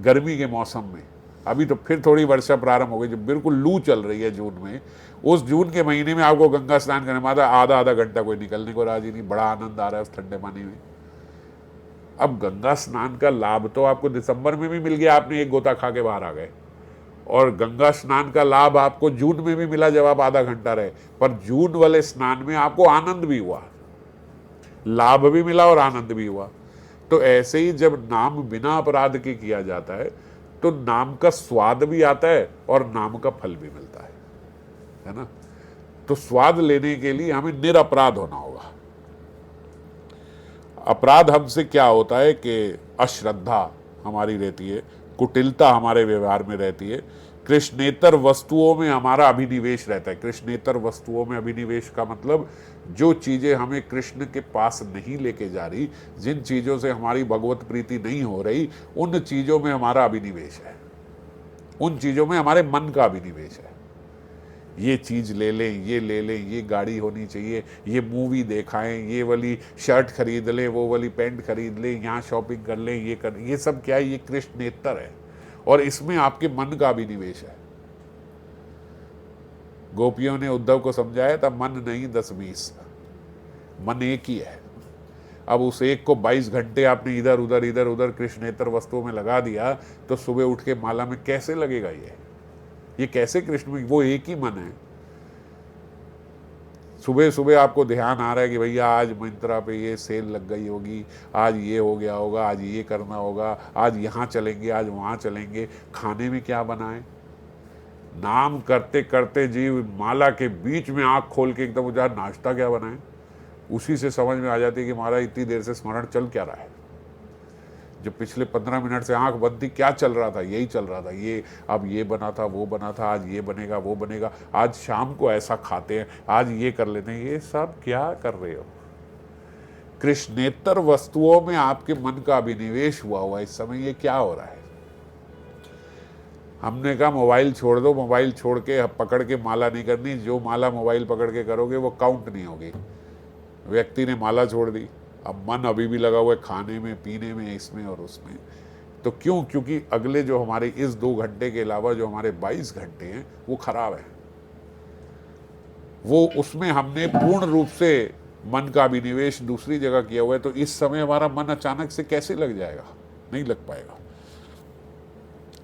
गर्मी के मौसम में, अभी तो फिर थोड़ी वर्षा प्रारंभ हो गई, जब बिल्कुल लू चल रही है जून में, उस जून के महीने में आपको गंगा स्नान करने में आधा घंटा कोई निकलने को राजी नहीं, बड़ा आनंद आ रहा है उस ठंडे पानी में। अब गंगा स्नान का लाभ तो आपको दिसंबर में भी मिल गया, आपने एक गोता खा के बाहर आ गए, और गंगा स्नान का लाभ आपको जून में भी मिला जब आप आधा घंटा रहे, पर जून वाले स्नान में आपको आनंद भी हुआ, लाभ भी मिला और आनंद भी हुआ। तो ऐसे ही जब नाम बिना अपराध के किया जाता है तो नाम का स्वाद भी आता है और नाम का फल भी मिलता है ना। तो स्वाद लेने के लिए हमें निरपराध होना होगा। अपराध हमसे क्या होता है कि अश्रद्धा हमारी रहती है, कुटिलता हमारे व्यवहार में रहती है, कृष्णेतर वस्तुओं में हमारा अभिनिवेश रहता है। कृष्णेतर वस्तुओं में अभिनिवेश का मतलब जो चीज़ें हमें कृष्ण के पास नहीं लेके जा रही, जिन चीज़ों से हमारी भगवत प्रीति नहीं हो रही, उन चीज़ों में हमारा अभिनिवेश है, उन चीज़ों में हमारे मन का अभिनिवेश है। ये चीज़ ले लें, ये ले लें, ये गाड़ी होनी चाहिए, ये मूवी देखाएं, ये वाली शर्ट खरीद लें, वो वाली पैंट खरीद लें, यहाँ शॉपिंग कर लें, ये कर, ये सब क्या है? ये कृष्णेतर है, और इसमें आपके मन का अभिनिवेश है। गोपियों ने उद्धव को समझाया था, मन नहीं 10-20, मन एक ही है। अब उस एक को 22 घंटे आपने इधर उधर कृष्णेतर वस्तुओं में लगा दिया, तो सुबह उठ के माला में कैसे लगेगा? ये कैसे कृष्ण में? वो एक ही मन है। सुबह सुबह आपको ध्यान आ रहा है कि भैया आज मिंत्रा पे ये सेल लग गई होगी, आज ये हो गया होगा, आज ये करना होगा, आज यहाँ चलेंगे, आज वहाँ चलेंगे। खाने में क्या बनाएं? नाम करते करते जीव माला के बीच में आँख खोल के एकदम उधर नाश्ता क्या बनाएं, उसी से समझ में आ जाती है कि महाराज इतनी देर से स्मरण चल क्या रहा है। जब पिछले 15 मिनट से आंख बंद थी, क्या चल रहा था? यही चल रहा था, ये अब ये बना था, वो बना था, आज ये बनेगा, वो बनेगा, आज शाम को ऐसा खाते हैं, आज ये कर लेते हैं। ये सब क्या कर रहे हो? कृष्णेतर वस्तुओं में आपके मन का अभिनिवेश हुआ इस समय। ये क्या हो रहा है? हमने कहा मोबाइल छोड़ दो, मोबाइल छोड़ के पकड़ के माला नहीं करनी, जो माला मोबाइल पकड़ के करोगे वो काउंट नहीं होगी। व्यक्ति ने माला छोड़ दी, अब मन अभी भी लगा हुआ है खाने में, पीने में, इसमें और उसमें। तो क्यों? क्योंकि अगले जो हमारे इस 2 घंटे के अलावा जो हमारे 22 घंटे हैं वो खराब है। वो उसमें हमने पूर्ण रूप से मन का अभिनिवेश दूसरी जगह किया हुआ है। तो इस समय हमारा मन अचानक से कैसे लग जाएगा? नहीं लग पाएगा।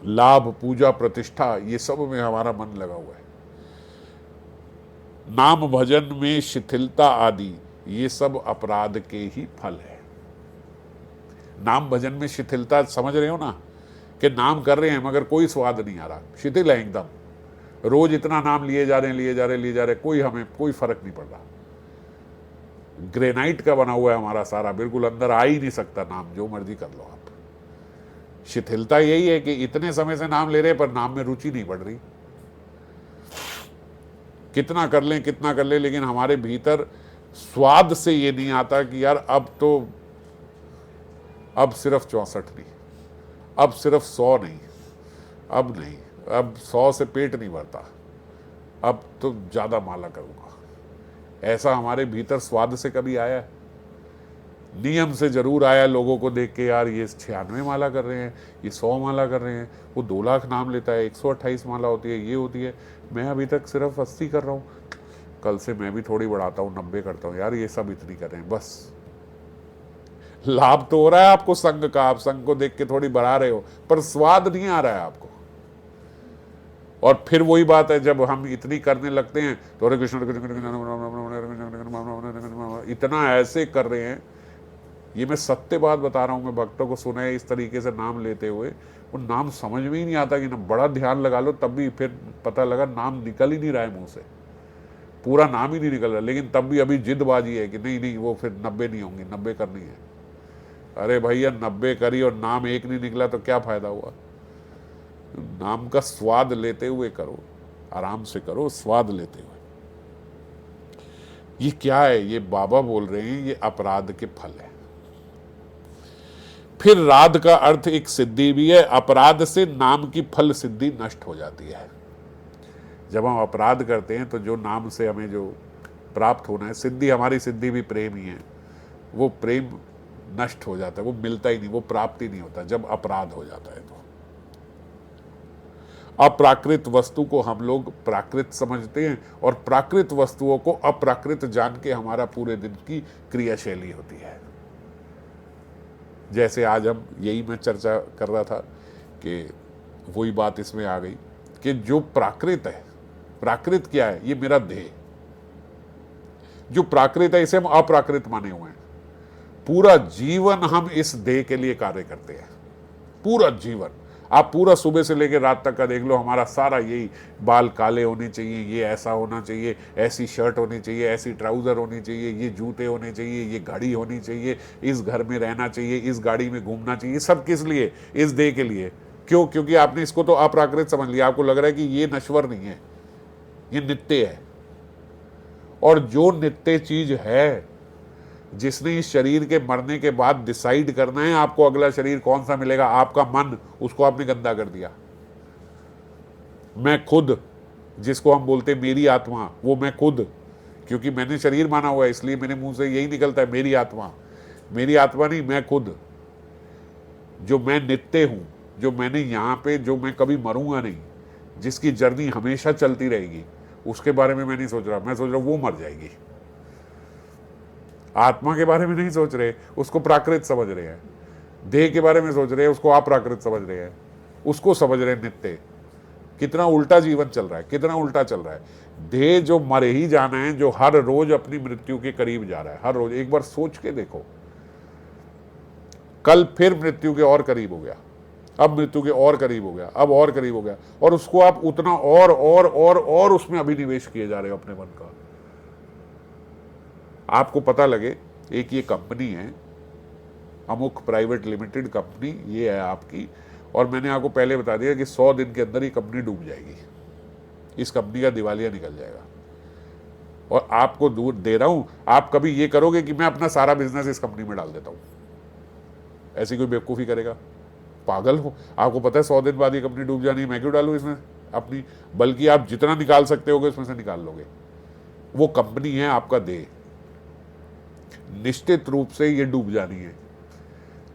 लाभ, पूजा, प्रतिष्ठा, ये सब में हमारा मन लगा हुआ है। नाम भजन में शिथिलता आदि, ये सब अपराध के ही फल है। नाम भजन में शिथिलता, समझ रहे हो ना, कि नाम कर रहे हैं मगर कोई स्वाद नहीं आ रहा, शिथिल है एकदम। रोज इतना नाम लिए जा रहे, कोई हमें कोई फर्क नहीं पड़ रहा। ग्रेनाइट का बना हुआ है हमारा सारा, बिल्कुल अंदर आ ही नहीं सकता नाम, जो मर्जी कर लो आप। शिथिलता यही है कि इतने समय से नाम ले रहे पर नाम में रुचि नहीं बढ़ रही। कितना कर लें, लेकिन हमारे भीतर स्वाद से ये नहीं आता कि यार अब सिर्फ 64 नहीं, अब सिर्फ 100 नहीं, अब नहीं, अब 100 से पेट नहीं भरता, अब तो ज़्यादा माला करूँगा। ऐसा हमारे भीतर स्वाद से कभी आया? नियम से जरूर आया, लोगों को देख के, यार ये 96 माला कर रहे हैं, ये 100 माला कर रहे हैं, वो 2 लाख नाम लेता है, 128 माला होती है, ये होती है, मैं अभी तक सिर्फ 80 कर रहा हूँ, कल से मैं भी थोड़ी बढ़ाता हूँ, 90 करता हूँ। यार ये सब इतनी कर रहे हैं, बस लाभ तो हो रहा है आपको संघ का, आप संघ को देख के थोड़ी बढ़ा रहे हो, पर स्वाद नहीं आ रहा है आपको। और फिर वही बात है, जब हम इतनी करने लगते हैं तो हरे कृष्ण इतना ऐसे कर रहे हैं। ये मैं सत्य बात बता रहा हूं, मैं भक्तों को सुना है इस तरीके से नाम लेते हुए, वो नाम समझ में ही नहीं आता कि ना, बड़ा ध्यान लगा लो तब भी फिर पता लगा नाम निकल ही नहीं रहा है मुंह से, पूरा नाम ही नहीं निकल रहा, लेकिन तब भी अभी जिदबाजी है कि नहीं नहीं वो फिर 90 नहीं होंगी, 90 करनी है। अरे भैया 90 करी और नाम एक नहीं निकला तो क्या फायदा हुआ? नाम का स्वाद लेते हुए करो, आराम से करो, स्वाद लेते हुए। ये क्या है? ये बाबा बोल रहे हैं ये अपराध के फल है। फिर राध का अर्थ एक सिद्धि भी है। अपराध से नाम की फल सिद्धि नष्ट हो जाती है। जब हम अपराध करते हैं तो जो नाम से हमें जो प्राप्त होना है, सिद्धि, हमारी सिद्धि भी प्रेम ही है, वो प्रेम नष्ट हो जाता है, वो मिलता ही नहीं, वो प्राप्त ही नहीं होता जब अपराध हो जाता है। तो अप्राकृत वस्तु को हम लोग प्राकृत समझते हैं और प्राकृत वस्तुओं को अप्राकृत जान के हमारा पूरे दिन की क्रियाशैली होती है। जैसे आज हम यही मैं चर्चा कर रहा था कि वही बात इसमें आ गई कि जो प्राकृत है, प्राकृत क्या है? ये मेरा देह। जो प्राकृत है इसे हम अप्राकृत माने हुए हैं। पूरा जीवन हम इस देह के लिए कार्य करते हैं, पूरा जीवन। आप पूरा सुबह से लेकर रात तक का देख लो, हमारा सारा यही, बाल काले होने चाहिए, ये ऐसा होना चाहिए, ऐसी शर्ट होनी चाहिए, ऐसी ट्राउज़र होनी चाहिए, ये जूते होने चाहिए, ये घड़ी होनी चाहिए, इस घर में रहना चाहिए, इस गाड़ी में घूमना चाहिए। सब किस लिए? इस देह के लिए। क्यों? क्योंकि आपने इसको तो अप्राकृत समझ लिया। आपको लग रहा है कि ये नश्वर नहीं है, ये नित्य है। और जो नित्य चीज है, जिसने इस शरीर के मरने के बाद डिसाइड करना है आपको अगला शरीर कौन सा मिलेगा, आपका मन, उसको आपने गंदा कर दिया। मैं खुद, जिसको हम बोलते हैं मेरी आत्मा, वो मैं खुद, क्योंकि मैंने शरीर माना हुआ है इसलिए मेरे मुंह से यही निकलता है मेरी आत्मा। मेरी आत्मा नहीं, मैं खुद, जो मैं नित्य हूं, जो मैंने यहां पे, जो मैं कभी मरूंगा नहीं, जिसकी जर्नी हमेशा चलती रहेगी, उसके बारे में मैं नहीं सोच रहा। मैं सोच रहा हूं वो मर जाएगी। आत्मा के बारे में नहीं सोच रहे, उसको प्राकृत समझ रहे हैं। देह के बारे में सोच रहे हैं, उसको अप्राकृत समझ रहे हैं, उसको समझ रहे हैं नित्य। कितना उल्टा जीवन चल रहा है, कितना उल्टा चल रहा है। देह जो मरे ही जाना है, जो हर रोज अपनी मृत्यु के करीब जा रहा है, हर रोज। एक बार सोच के देखो, कल फिर मृत्यु के और करीब हो गया, अब मृत्यु के और करीब हो गया, अब और करीब हो गया, और उसको आप उतना और उसमें अभिनिवेश किए जा रहे हो अपने मन का। आपको पता लगे, एक ये कंपनी है अमुक प्राइवेट लिमिटेड कंपनी, ये है आपकी, और मैंने आपको पहले बता दिया कि 100 दिन के अंदर ये कंपनी डूब जाएगी, इस कंपनी का दिवालिया निकल जाएगा। और आपको दूर दे रहा हूं, आप कभी ये करोगे कि मैं अपना सारा बिजनेस इस कंपनी में डाल देता हूं? ऐसी कोई बेवकूफ़ी करेगा? पागल हो? आपको पता है 100 दिन बाद ये कंपनी डूब जानी है, मैं क्यों डालूं इसमें अपनी? बल्कि आप जितना निकाल सकते होगे उसमें से निकाल लोगे। वो कंपनी है आपका देह, निश्चित रूप से ये डूब जानी है।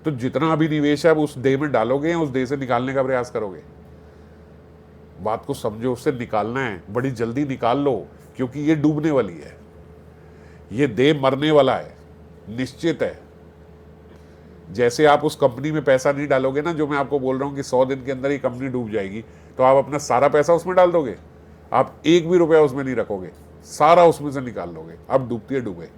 तो जितना भी निवेश है उस देह में डालोगे, उस देह से निकालने का प्रयास करोगे। बात को समझो, उससे निकालना है, बड़ी जल्दी निकाल लो, क्योंकि ये डूबने वाली है, ये देह मरने वाला है, निश्चित है। जैसे आप उस कंपनी में पैसा नहीं डालोगे ना, जो मैं आपको बोल रहा हूं कि 100 दिन के अंदर ये कंपनी डूब जाएगी, तो आप अपना सारा पैसा उसमें डाल दोगे, आप एक भी रुपया उसमें नहीं रखोगे, सारा उसमें से निकाल लोगे। अब डूबती है, डूबे।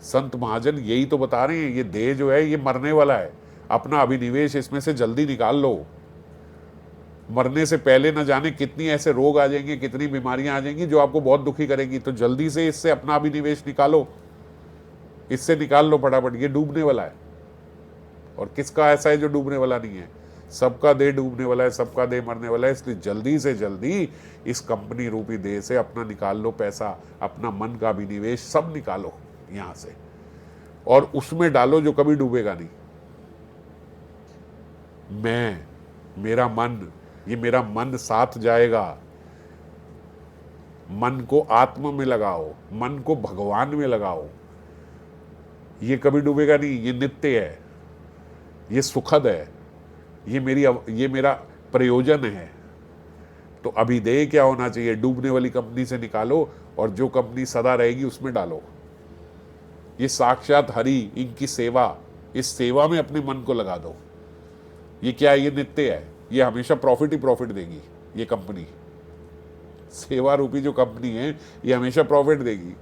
संत महाजन यही तो बता रहे हैं, ये देह जो है ये मरने वाला है, अपना अभिनिवेश इसमें से जल्दी निकाल लो। मरने से पहले न जाने कितनी ऐसे रोग आ जाएंगे, कितनी बीमारियां आ जाएंगी जो आपको बहुत दुखी करेगी। तो जल्दी से इससे अपना अभिनिवेश निकालो, इससे निकाल लो फटाफट, ये डूबने वाला है। और किसका ऐसा है जो डूबने वाला नहीं है? सबका देह डूबने वाला है, सबका देह मरने वाला है। इसलिए जल्दी से जल्दी इस कंपनी रूपी देह से अपना निकाल लो पैसा, अपना मन का अभिनिवेश सब निकालो यहां से, और उसमें डालो जो कभी डूबेगा नहीं। मैं, मेरा मन, ये मेरा मन साथ जाएगा। मन को आत्म में लगाओ, मन को भगवान में लगाओ। ये कभी डूबेगा नहीं, ये नित्य है, ये सुखद है, ये मेरा प्रयोजन है। तो अभिधेय क्या होना चाहिए? डूबने वाली कंपनी से निकालो और जो कंपनी सदा रहेगी उसमें डालो। ये साक्षात हरि, इनकी सेवा, इस सेवा में अपने मन को लगा दो। ये क्या है? ये नित्य है, ये हमेशा प्रॉफिट ही प्रॉफिट देगी। ये कंपनी, सेवा रूपी जो कंपनी है, ये हमेशा प्रॉफिट देगी।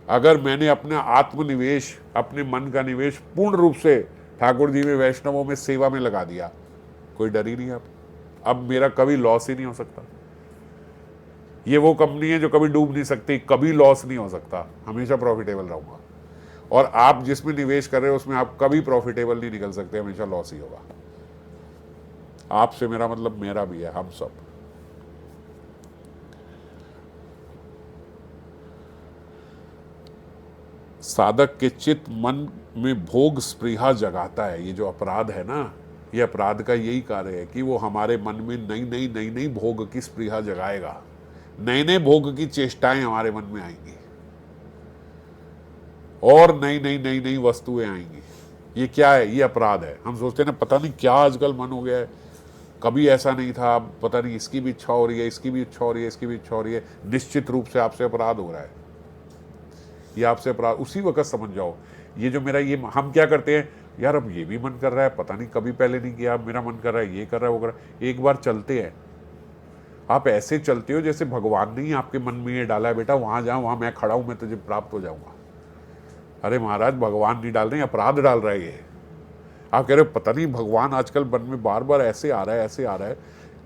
अगर मैंने अपना आत्मनिवेश, अपने मन का निवेश पूर्ण रूप से ठाकुर जी में, वैष्णवों में, सेवा में लगा दिया, कोई डर ही नहीं। अब मेरा कभी लॉस ही नहीं हो सकता। ये वो कंपनी है जो कभी डूब नहीं सकती, कभी लॉस नहीं हो सकता, हमेशा प्रॉफिटेबल रहूंगा। और आप जिसमें निवेश कर रहे हो उसमें आप कभी प्रॉफिटेबल नहीं निकल सकते, हमेशा लॉस ही होगा। आपसे मेरा मतलब मेरा भी है, हम सब। साधक के चित्त मन में भोग स्पृहा जगाता है। ये जो अपराध है ना, ये अपराध का यही कार्य है कि वो हमारे मन में नई नई भोग की स्पृहा जगाएगा। नए नए भोग की चेष्टाएं हमारे मन में आएंगी और नई नई वस्तुएं आएंगी। ये क्या है? ये अपराध है। हम सोचते हैं ना, पता नहीं क्या आजकल मन हो गया है, कभी ऐसा नहीं था, अब पता नहीं इसकी भी इच्छा हो रही है, इसकी भी इच्छा हो रही है, इसकी भी इच्छा हो रही है। निश्चित रूप से आपसे अपराध हो रहा है। ये आपसे अपराध उसी वक्त समझ जाओ। ये जो मेरा, ये हम क्या करते हैं, यार अब ये भी मन कर रहा है, पता नहीं कभी पहले नहीं किया, अब मेरा मन कर रहा है, ये कर रहा है, वो कर रहा है। एक बार चलते हैं, आप ऐसे चलते हो जैसे भगवान ने ही आपके मन में ये डाला है, बेटा वहां जा, वहां मैं खड़ा हूं, मैं तुझे प्राप्त हो जाऊंगा। अरे महाराज, भगवान नहीं डाल रहे, अपराध डाल रहा है ये। आप कह रहे हो पता नहीं भगवान आजकल मन में बार बार ऐसे आ रहा है, ऐसे आ रहा है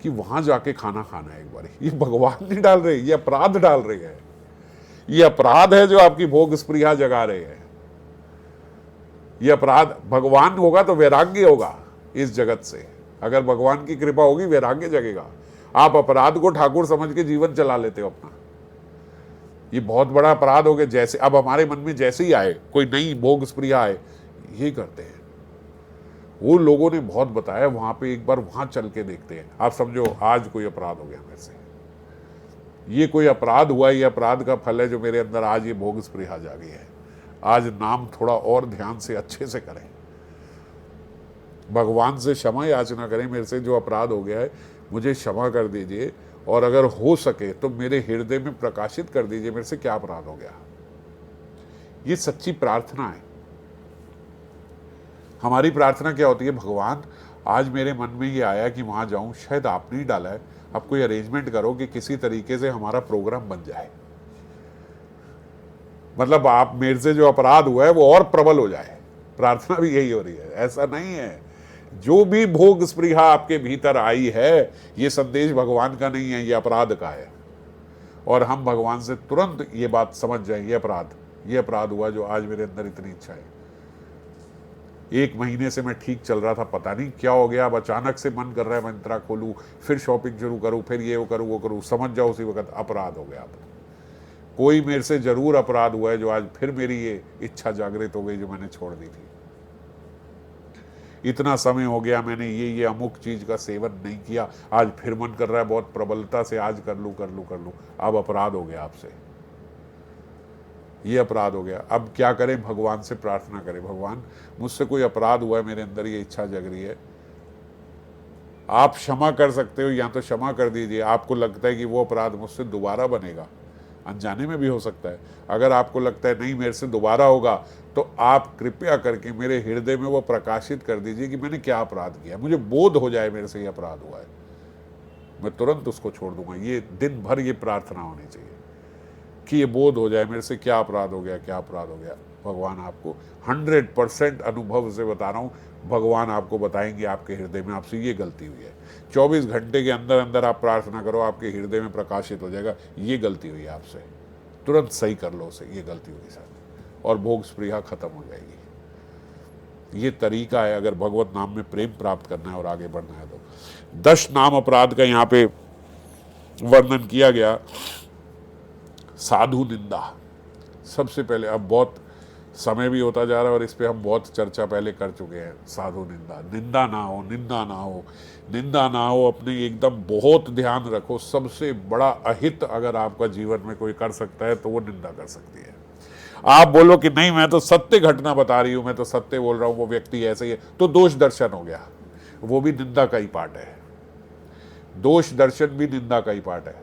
कि वहां जाके खाना खाना है एक बार। ये भगवान नहीं डाल रहे, ये अपराध डाल रहे हैं। ये अपराध है जो आपकी भोग स्पृहा जगा रहे हैं। ये अपराध, भगवान होगा तो वैराग्य होगा इस जगत से। अगर भगवान की कृपा होगी, वैराग्य जगेगा। आप अपराध को ठाकुर समझ के जीवन चला लेते हो अपना। ये बहुत बड़ा अपराध हो गया। जैसे अब हमारे मन में जैसे ही आए कोई नई भोग स्पृहा आए, ये करते हैं। वो लोगों ने बहुत बताया, वहां पे एक बार वहां चल के देखते हैं। आप समझो आज कोई अपराध हो गया मेरे से, ये कोई अपराध हुआ, ये अपराध का फल है जो मेरे अंदर आज ये भोग स्पृहा जागी है। आज नाम थोड़ा और ध्यान से अच्छे से करें, भगवान से क्षमा याचना करें, मेरे से जो अपराध हो गया है मुझे क्षमा कर दीजिए, और अगर हो सके तो मेरे हृदय में प्रकाशित कर दीजिए मेरे से क्या अपराध हो गया। ये सच्ची प्रार्थना है। हमारी प्रार्थना क्या होती है? भगवान आज मेरे मन में ये आया कि वहां जाऊं, शायद आपने ही डाला है, अब कोई अरेंजमेंट करो कि किसी तरीके से हमारा प्रोग्राम बन जाए। मतलब आप मेरे से जो अपराध हुआ है वो और प्रबल हो जाए। प्रार्थना भी यही हो रही है। ऐसा नहीं है, जो भी भोग स्पृहा आपके भीतर आई है, ये संदेश भगवान का नहीं है, ये अपराध का है। और हम भगवान से तुरंत ये बात समझ जाएं, ये अपराध हुआ जो आज मेरे अंदर इतनी इच्छा है। 1 महीने से मैं ठीक चल रहा था, पता नहीं क्या हो गया, अब अचानक से मन कर रहा है मंत्रा खोलूं, फिर शॉपिंग शुरू करूं, फिर ये वो करूं, वो करूं। समझ जाओ उसी वक्त अपराध हो गया। अब कोई मेरे से जरूर अपराध हुआ है जो आज फिर मेरी ये इच्छा जागृत हो गई जो मैंने छोड़ दी थी। इतना समय हो गया मैंने ये अमुक चीज का सेवन नहीं किया, आज फिर मन कर रहा है बहुत प्रबलता से, आज कर लूं। अब अपराध हो गया आपसे, ये अपराध हो गया। अब क्या करें? भगवान से प्रार्थना करें, भगवान मुझसे कोई अपराध हुआ है, मेरे अंदर ये इच्छा जग रही है, आप क्षमा कर सकते हो या तो क्षमा कर दीजिए। आपको लगता है कि वो अपराध मुझसे दोबारा बनेगा, अनजाने में भी हो सकता है। अगर आपको लगता है नहीं मेरे से दोबारा होगा, तो आप कृपया करके मेरे हृदय में वो प्रकाशित कर दीजिए कि मैंने क्या अपराध किया, मुझे बोध हो जाए मेरे से ये अपराध हुआ है, मैं तुरंत उसको छोड़ दूंगा। ये दिन भर ये प्रार्थना होनी चाहिए कि ये बोध हो जाए मेरे से क्या अपराध हो गया, क्या अपराध हो गया। भगवान आपको 100% अनुभव से बता रहा हूँ, भगवान आपको बताएंगे आपके हृदय में आपसे ये गलती हुई है। 24 घंटे के अंदर अंदर आप प्रार्थना करो, आपके हृदय में प्रकाशित हो जाएगा ये गलती हुई है आपसे, तुरंत सही कर लो उसे, ये गलती हुई साथ, और भोग स्पृहा खत्म हो जाएगी। ये तरीका है अगर भगवत नाम में प्रेम प्राप्त करना है और आगे बढ़ना है तो। 10 नाम अपराध का यहाँ पे वर्णन किया गया। साधु निंदा सबसे पहले। अब बहुत समय भी होता जा रहा है और इस पे हम बहुत चर्चा पहले कर चुके हैं। साधु निंदा, निंदा ना हो, निंदा ना हो, निंदा ना हो, अपने एकदम बहुत ध्यान रखो। सबसे बड़ा अहित अगर आपका जीवन में कोई कर सकता है तो वो निंदा कर सकती है। आप बोलो कि नहीं मैं तो सत्य घटना बता रही हूं, मैं तो सत्य बोल रहा हूं, वो व्यक्ति ऐसे ही है, तो दोष दर्शन हो गया। वो भी निंदा का ही पार्ट है। दोष दर्शन भी निंदा का ही पार्ट है।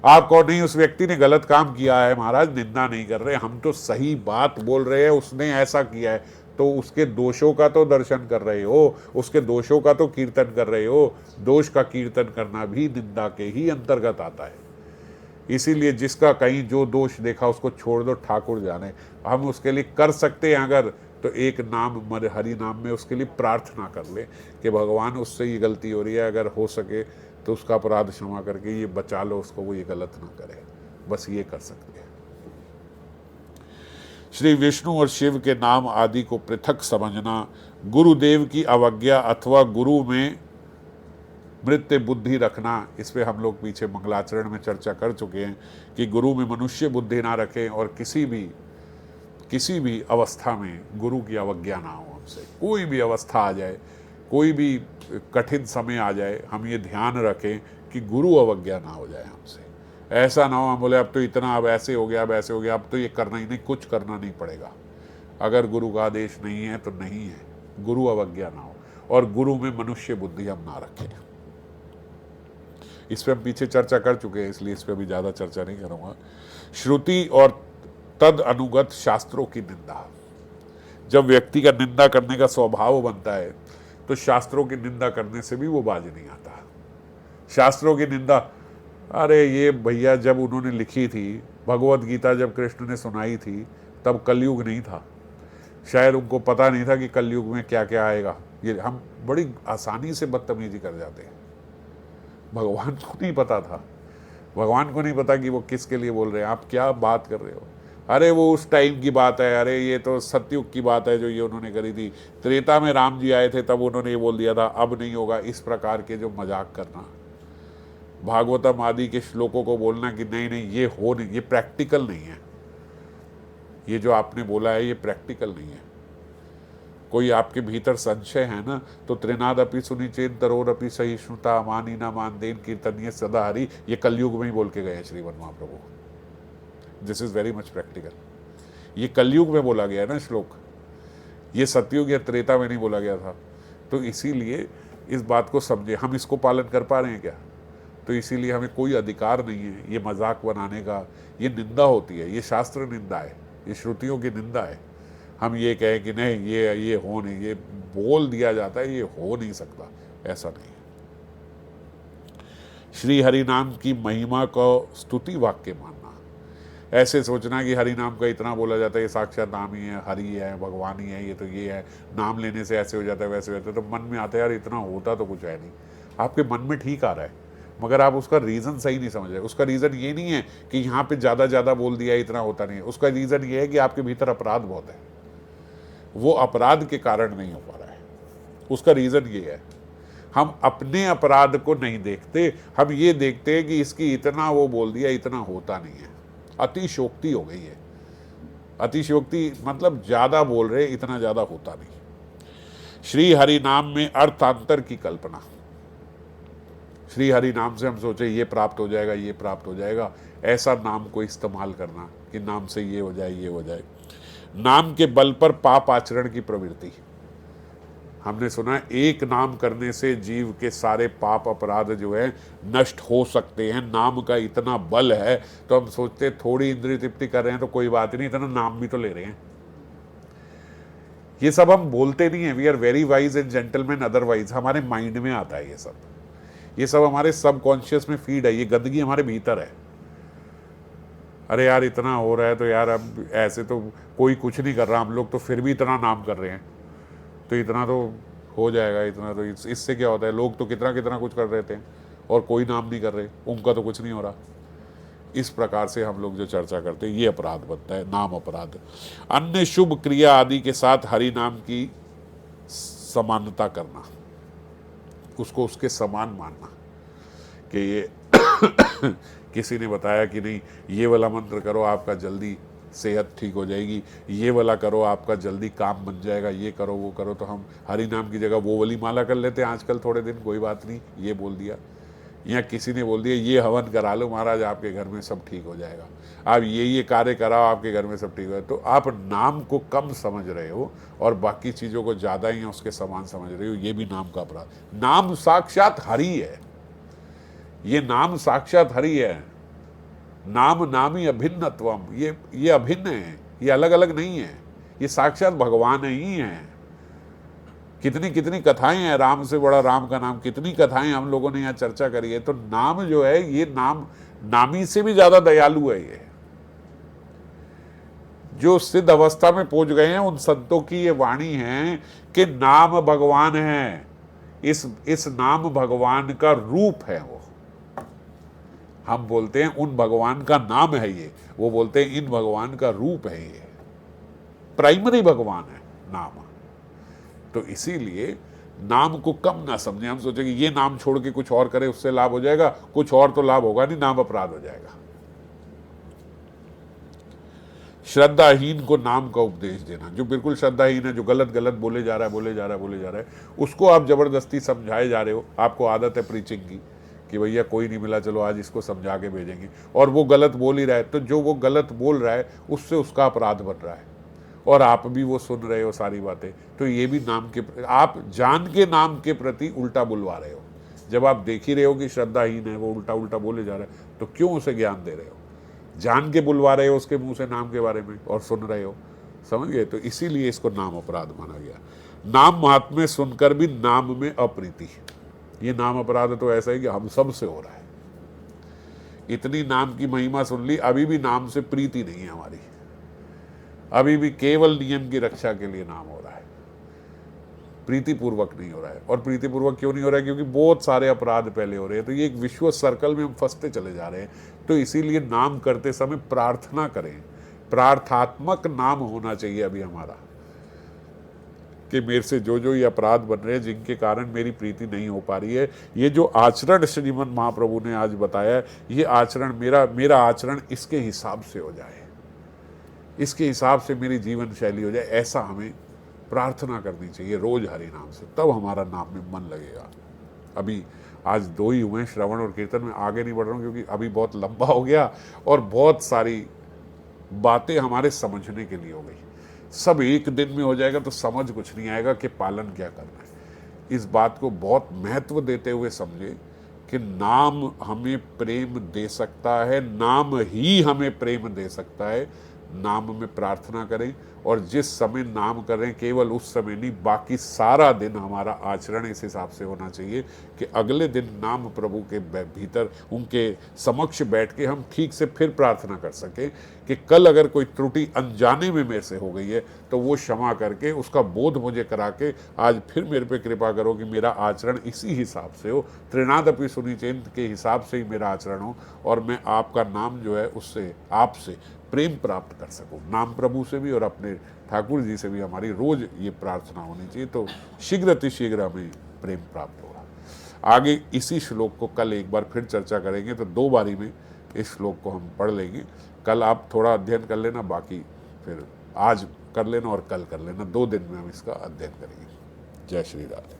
आप कहो नहीं उस व्यक्ति ने गलत काम किया है महाराज, निंदा नहीं कर रहे, हम तो सही बात बोल रहे हैं, उसने ऐसा किया है, तो उसके दोषों का तो दर्शन कर रहे हो, उसके दोषों का तो कीर्तन कर रहे हो। दोष का कीर्तन करना भी निंदा के ही अंतर्गत आता है। इसीलिए जिसका कहीं जो दोष देखा उसको छोड़ दो, ठाकुर जाने। हम उसके लिए कर सकते हैं अगर, तो एक नाम हरि नाम में उसके लिए प्रार्थना कर ले कि भगवान उससे ये गलती हो रही है, अगर हो सके तो उसका अपराध क्षमा करके ये बचा लो उसको, वो ये गलत ना करे। बस ये कर सकते हैं। श्री विष्णु और शिव के नाम आदि को पृथक समझना, गुरुदेव की अवज्ञा अथवा गुरु में मृत्य बुद्धि रखना, इस पे हम लोग पीछे मंगलाचरण में चर्चा कर चुके हैं कि गुरु में मनुष्य बुद्धि ना रखें और किसी भी अवस्था में गुरु की अवज्ञा ना हो हमसे। कोई भी अवस्था आ जाए, कोई भी कठिन समय आ जाए, हम ये ध्यान रखें कि गुरु अवज्ञा ना हो जाए हमसे। ऐसा ना हो हम बोले अब तो इतना, अब ऐसे हो गया, अब ऐसे हो गया, अब तो ये करना ही नहीं, कुछ करना नहीं पड़ेगा। अगर गुरु का आदेश नहीं है तो नहीं है, गुरु अवज्ञा ना हो, और गुरु में मनुष्य बुद्धि हम ना रखें। इस पर हम पीछे चर्चा कर चुके हैं, इसलिए इस पर भी ज़्यादा चर्चा नहीं करूँगा। श्रुति और तद अनुगत शास्त्रों की निंदा, जब व्यक्ति का निंदा करने का स्वभाव बनता है तो शास्त्रों की निंदा करने से भी वो बाज नहीं आता। शास्त्रों की निंदा, अरे ये भैया जब उन्होंने लिखी थी भगवत गीता, जब कृष्ण ने सुनाई थी तब कलयुग नहीं था, शायद उनको पता नहीं था कि कलयुग में क्या क्या आएगा। ये हम बड़ी आसानी से बदतमीजी कर जाते हैं। भगवान को नहीं पता था, भगवान को नहीं पता कि वो किसके लिए बोल रहे हैं, आप क्या बात कर रहे हो, अरे वो उस टाइम की बात है, अरे ये तो सतयुग की बात है जो ये उन्होंने करी थी, त्रेता में राम जी आए थे तब उन्होंने ये बोल दिया था, अब नहीं होगा। इस प्रकार के जो मजाक करना, भागवतम आदि के श्लोकों को बोलना कि नहीं नहीं ये हो नहीं, ये प्रैक्टिकल नहीं है, ये जो आपने बोला है ये प्रैक्टिकल नहीं है। कोई आपके भीतर संशय है ना, तो त्रिनादपि सुनिचेत तरोरपि सहिष्णुता मानी ना मान देन कीर्तनीय सदा हरि, ये कलयुग में ही बोल के गए हैं Shrimad Mahaprabhu. This is very much practical. ये कलयुग में बोला गया है ना श्लोक, ये सतयुग या त्रेता में नहीं बोला गया था। तो इसीलिए इस बात को समझे, हम इसको पालन कर पा रहे हैं क्या? तो इसीलिए हमें कोई अधिकार नहीं है ये मजाक बनाने का। ये निंदा होती है, ये शास्त्र निंदा है, ये श्रुतियों की निंदा है। हम ये कहें कि नहीं ये हो नहीं, ये बोल दिया जाता है, ये हो नहीं सकता, ऐसा नहीं। श्री हरि नाम की महिमा को स्तुति वाक्य मानना, ऐसे सोचना कि हरि नाम का इतना बोला जाता है, ये साक्षात नाम ही है, हरि है, भगवान ही है, ये तो ये है, नाम लेने से ऐसे हो जाता है वैसे हो जाता है, तो मन में आता है यार इतना होता तो कुछ है नहीं। आपके मन में ठीक आ रहा है मगर आप उसका रीज़न सही नहीं समझ रहे। उसका रीज़न ये नहीं है कि यहाँ पे ज़्यादा बोल दिया इतना होता नहीं है, उसका रीज़न ये है कि आपके भीतर अपराध बहुत है, वो अपराध के कारण नहीं हो पा रहा है। उसका रीज़न ये है, हम अपने अपराध को नहीं देखते, हम ये देखते हैं कि इसकी इतना वो बोल दिया, इतना होता नहीं है। अतिशयोक्ति हो गई है। अतिशयोक्ति मतलब ज़्यादा बोल रहे, इतना ज़्यादा होता नहीं। श्री हरि नाम में अर्थांतर की कल्पना, श्री हरि नाम से हम सोचे ये प्राप्त हो जाएगा, ये प्राप्त हो जाएगा, ऐसा नाम को इस्तेमाल करना कि नाम से ये हो जाए, ये हो जाए। नाम के बल पर पाप आचरण की प्रवृत्ति, हमने सुना एक नाम करने से जीव के सारे पाप अपराध जो है नष्ट हो सकते हैं। नाम का इतना बल है, तो हम सोचते थोड़ी इंद्रिय तृप्ति कर रहे हैं तो कोई बात नहीं, इतना नाम भी तो ले रहे हैं। ये सब हम बोलते नहीं है, we are very wise and gentleman otherwise, हमारे माइंड में आता है ये सब हमारे सबकॉन्शियस में फीड है, ये गंदगी हमारे भीतर है। अरे यार इतना हो रहा है तो यार अब ऐसे तो कोई कुछ नहीं कर रहा, हम लोग तो फिर भी इतना नाम कर रहे हैं, तो इतना तो हो जाएगा, इतना तो इससे क्या होता है, लोग तो कितना कुछ कर रहे थे और कोई नाम नहीं कर रहे, उनका तो कुछ नहीं हो रहा। इस प्रकार से हम लोग जो चर्चा करते हैं ये अपराध बनता है, नाम अपराध। अन्य शुभ क्रिया आदि के साथ हरि नाम की समानता करना, उसको उसके समान मानना कि ये किसी ने बताया कि नहीं ये वाला मंत्र करो आपका जल्दी सेहत ठीक हो जाएगी, ये वाला करो आपका जल्दी काम बन जाएगा, ये करो वो करो। तो हम हरि नाम की जगह वो वाली माला कर लेते हैं आजकल थोड़े दिन, कोई बात नहीं, ये बोल दिया। या किसी ने बोल दिया ये हवन करा लो महाराज, आपके घर में सब ठीक हो जाएगा, आप ये कार्य कराओ, आपके घर में सब ठीक हो जाएगा। तो आप नाम को कम समझ रहे हो और बाकी चीज़ों को ज़्यादा ही उसके समान समझ रहे हो, ये भी नाम का अपराध। नाम साक्षात हरि है, ये नाम साक्षात हरि है। नाम नामी अभिन्नत्वम, ये अभिन्न है, ये अलग अलग नहीं है, ये साक्षात भगवान ही है। कितनी कितनी कथाएं हैं, राम से बड़ा राम का नाम, कितनी कथाएं हम लोगों ने यहाँ चर्चा करी है। तो नाम जो है, ये नाम नामी से भी ज्यादा दयालु है। ये जो सिद्ध अवस्था में पहुंच गए हैं उन संतों की ये वाणी है कि नाम भगवान है, इस नाम भगवान का रूप है। वो हम बोलते हैं उन भगवान का नाम है ये, वो बोलते हैं इन भगवान का रूप है ये, प्राइमरी भगवान है नाम। तो इसीलिए नाम को कम ना समझे। हम सोचे कि ये नाम छोड़ के कुछ और करे उससे लाभ हो जाएगा, कुछ और तो लाभ होगा नहीं, नाम अपराध हो जाएगा। श्रद्धाहीन को नाम का उपदेश देना, जो बिल्कुल श्रद्धाहीन है, जो गलत गलत बोले जा रहा है, उसको आप जबरदस्ती समझाए जा रहे हो। आपको आदत है प्रीचिंग की कि भैया कोई नहीं मिला, चलो आज इसको समझा के भेजेंगे, और वो गलत बोल ही रहा है, तो जो वो गलत बोल रहा है उससे उसका अपराध बन रहा है, और आप भी वो सुन रहे हो सारी बातें। तो ये भी नाम के, आप जान के नाम के प्रति उल्टा बुलवा रहे हो। जब आप देख ही रहे हो कि श्रद्धाहीन है, वो उल्टा उल्टा बोले जा रहा है, तो क्यों उसे ज्ञान दे रहे हो? जान के बुलवा रहे हो उसके मुंह से नाम के बारे में और सुन रहे हो, समझ गए? तो इसीलिए इसको नाम अपराध माना गया। नाम महात्म्य सुनकर भी नाम में अप्रीति, ये नाम अपराध तो ऐसा है कि हम सब से हो रहा है। इतनी नाम की महिमा सुन ली, अभी भी नाम से प्रीति नहीं है हमारी, अभी भी केवल नियम की रक्षा के लिए नाम हो रहा है, प्रीतिपूर्वक नहीं हो रहा है। और प्रीतिपूर्वक क्यों नहीं हो रहा है? क्योंकि बहुत सारे अपराध पहले हो रहे हैं। तो ये एक विश्व सर्कल में हम फंसते चले जा रहे हैं। तो इसीलिए नाम करते समय प्रार्थना करें, प्रार्थात्मक नाम होना चाहिए अभी हमारा, कि मेरे से जो जो ये अपराध बन रहे हैं, जिनके कारण मेरी प्रीति नहीं हो पा रही है, ये जो आचरण श्रीमद् महाप्रभु ने आज बताया, ये आचरण मेरा आचरण इसके हिसाब से हो जाए, इसके हिसाब से मेरी जीवन शैली हो जाए, ऐसा हमें प्रार्थना करनी चाहिए रोज हरि नाम से। तब हमारा नाम में मन लगेगा। अभी आज 2 ही हुए श्रवण और कीर्तन में, आगे नहीं बढ़ रहा हूँ क्योंकि अभी बहुत लंबा हो गया और बहुत सारी बातें हमारे समझने के लिए हो गई। सब एक दिन में हो जाएगा तो समझ कुछ नहीं आएगा कि पालन क्या करना है। इस बात को बहुत महत्व देते हुए समझे कि नाम हमें प्रेम दे सकता है, नाम ही हमें प्रेम दे सकता है। नाम में प्रार्थना करें, और जिस समय नाम करें केवल उस समय नहीं, बाकी सारा दिन हमारा आचरण इस हिसाब से होना चाहिए कि अगले दिन नाम प्रभु के भीतर उनके समक्ष बैठ के हम ठीक से फिर प्रार्थना कर सकें कि कल अगर कोई त्रुटि अनजाने में मेरे से हो गई है तो वो क्षमा करके उसका बोध मुझे करा के आज फिर मेरे पे कृपा करो कि मेरा आचरण इसी हिसाब से हो, त्रिनादपि सुनिचेत के हिसाब से ही मेरा आचरण हो, और मैं आपका नाम जो है उससे आपसे प्रेम प्राप्त कर सकूं, नाम प्रभु से भी और अपने ठाकुर जी से भी हमारी रोज ये प्रार्थना होनी चाहिए। तो शीघ्र अतिशीघ्र हमें प्रेम प्राप्त होगा। आगे इसी श्लोक को कल एक बार फिर चर्चा करेंगे, तो 2 बारी में इस श्लोक को हम पढ़ लेंगे। कल आप थोड़ा अध्ययन कर लेना, बाकी फिर आज कर लेना और कल कर लेना, 2 दिन में हम इसका अध्ययन करेंगे। जय श्री राधे।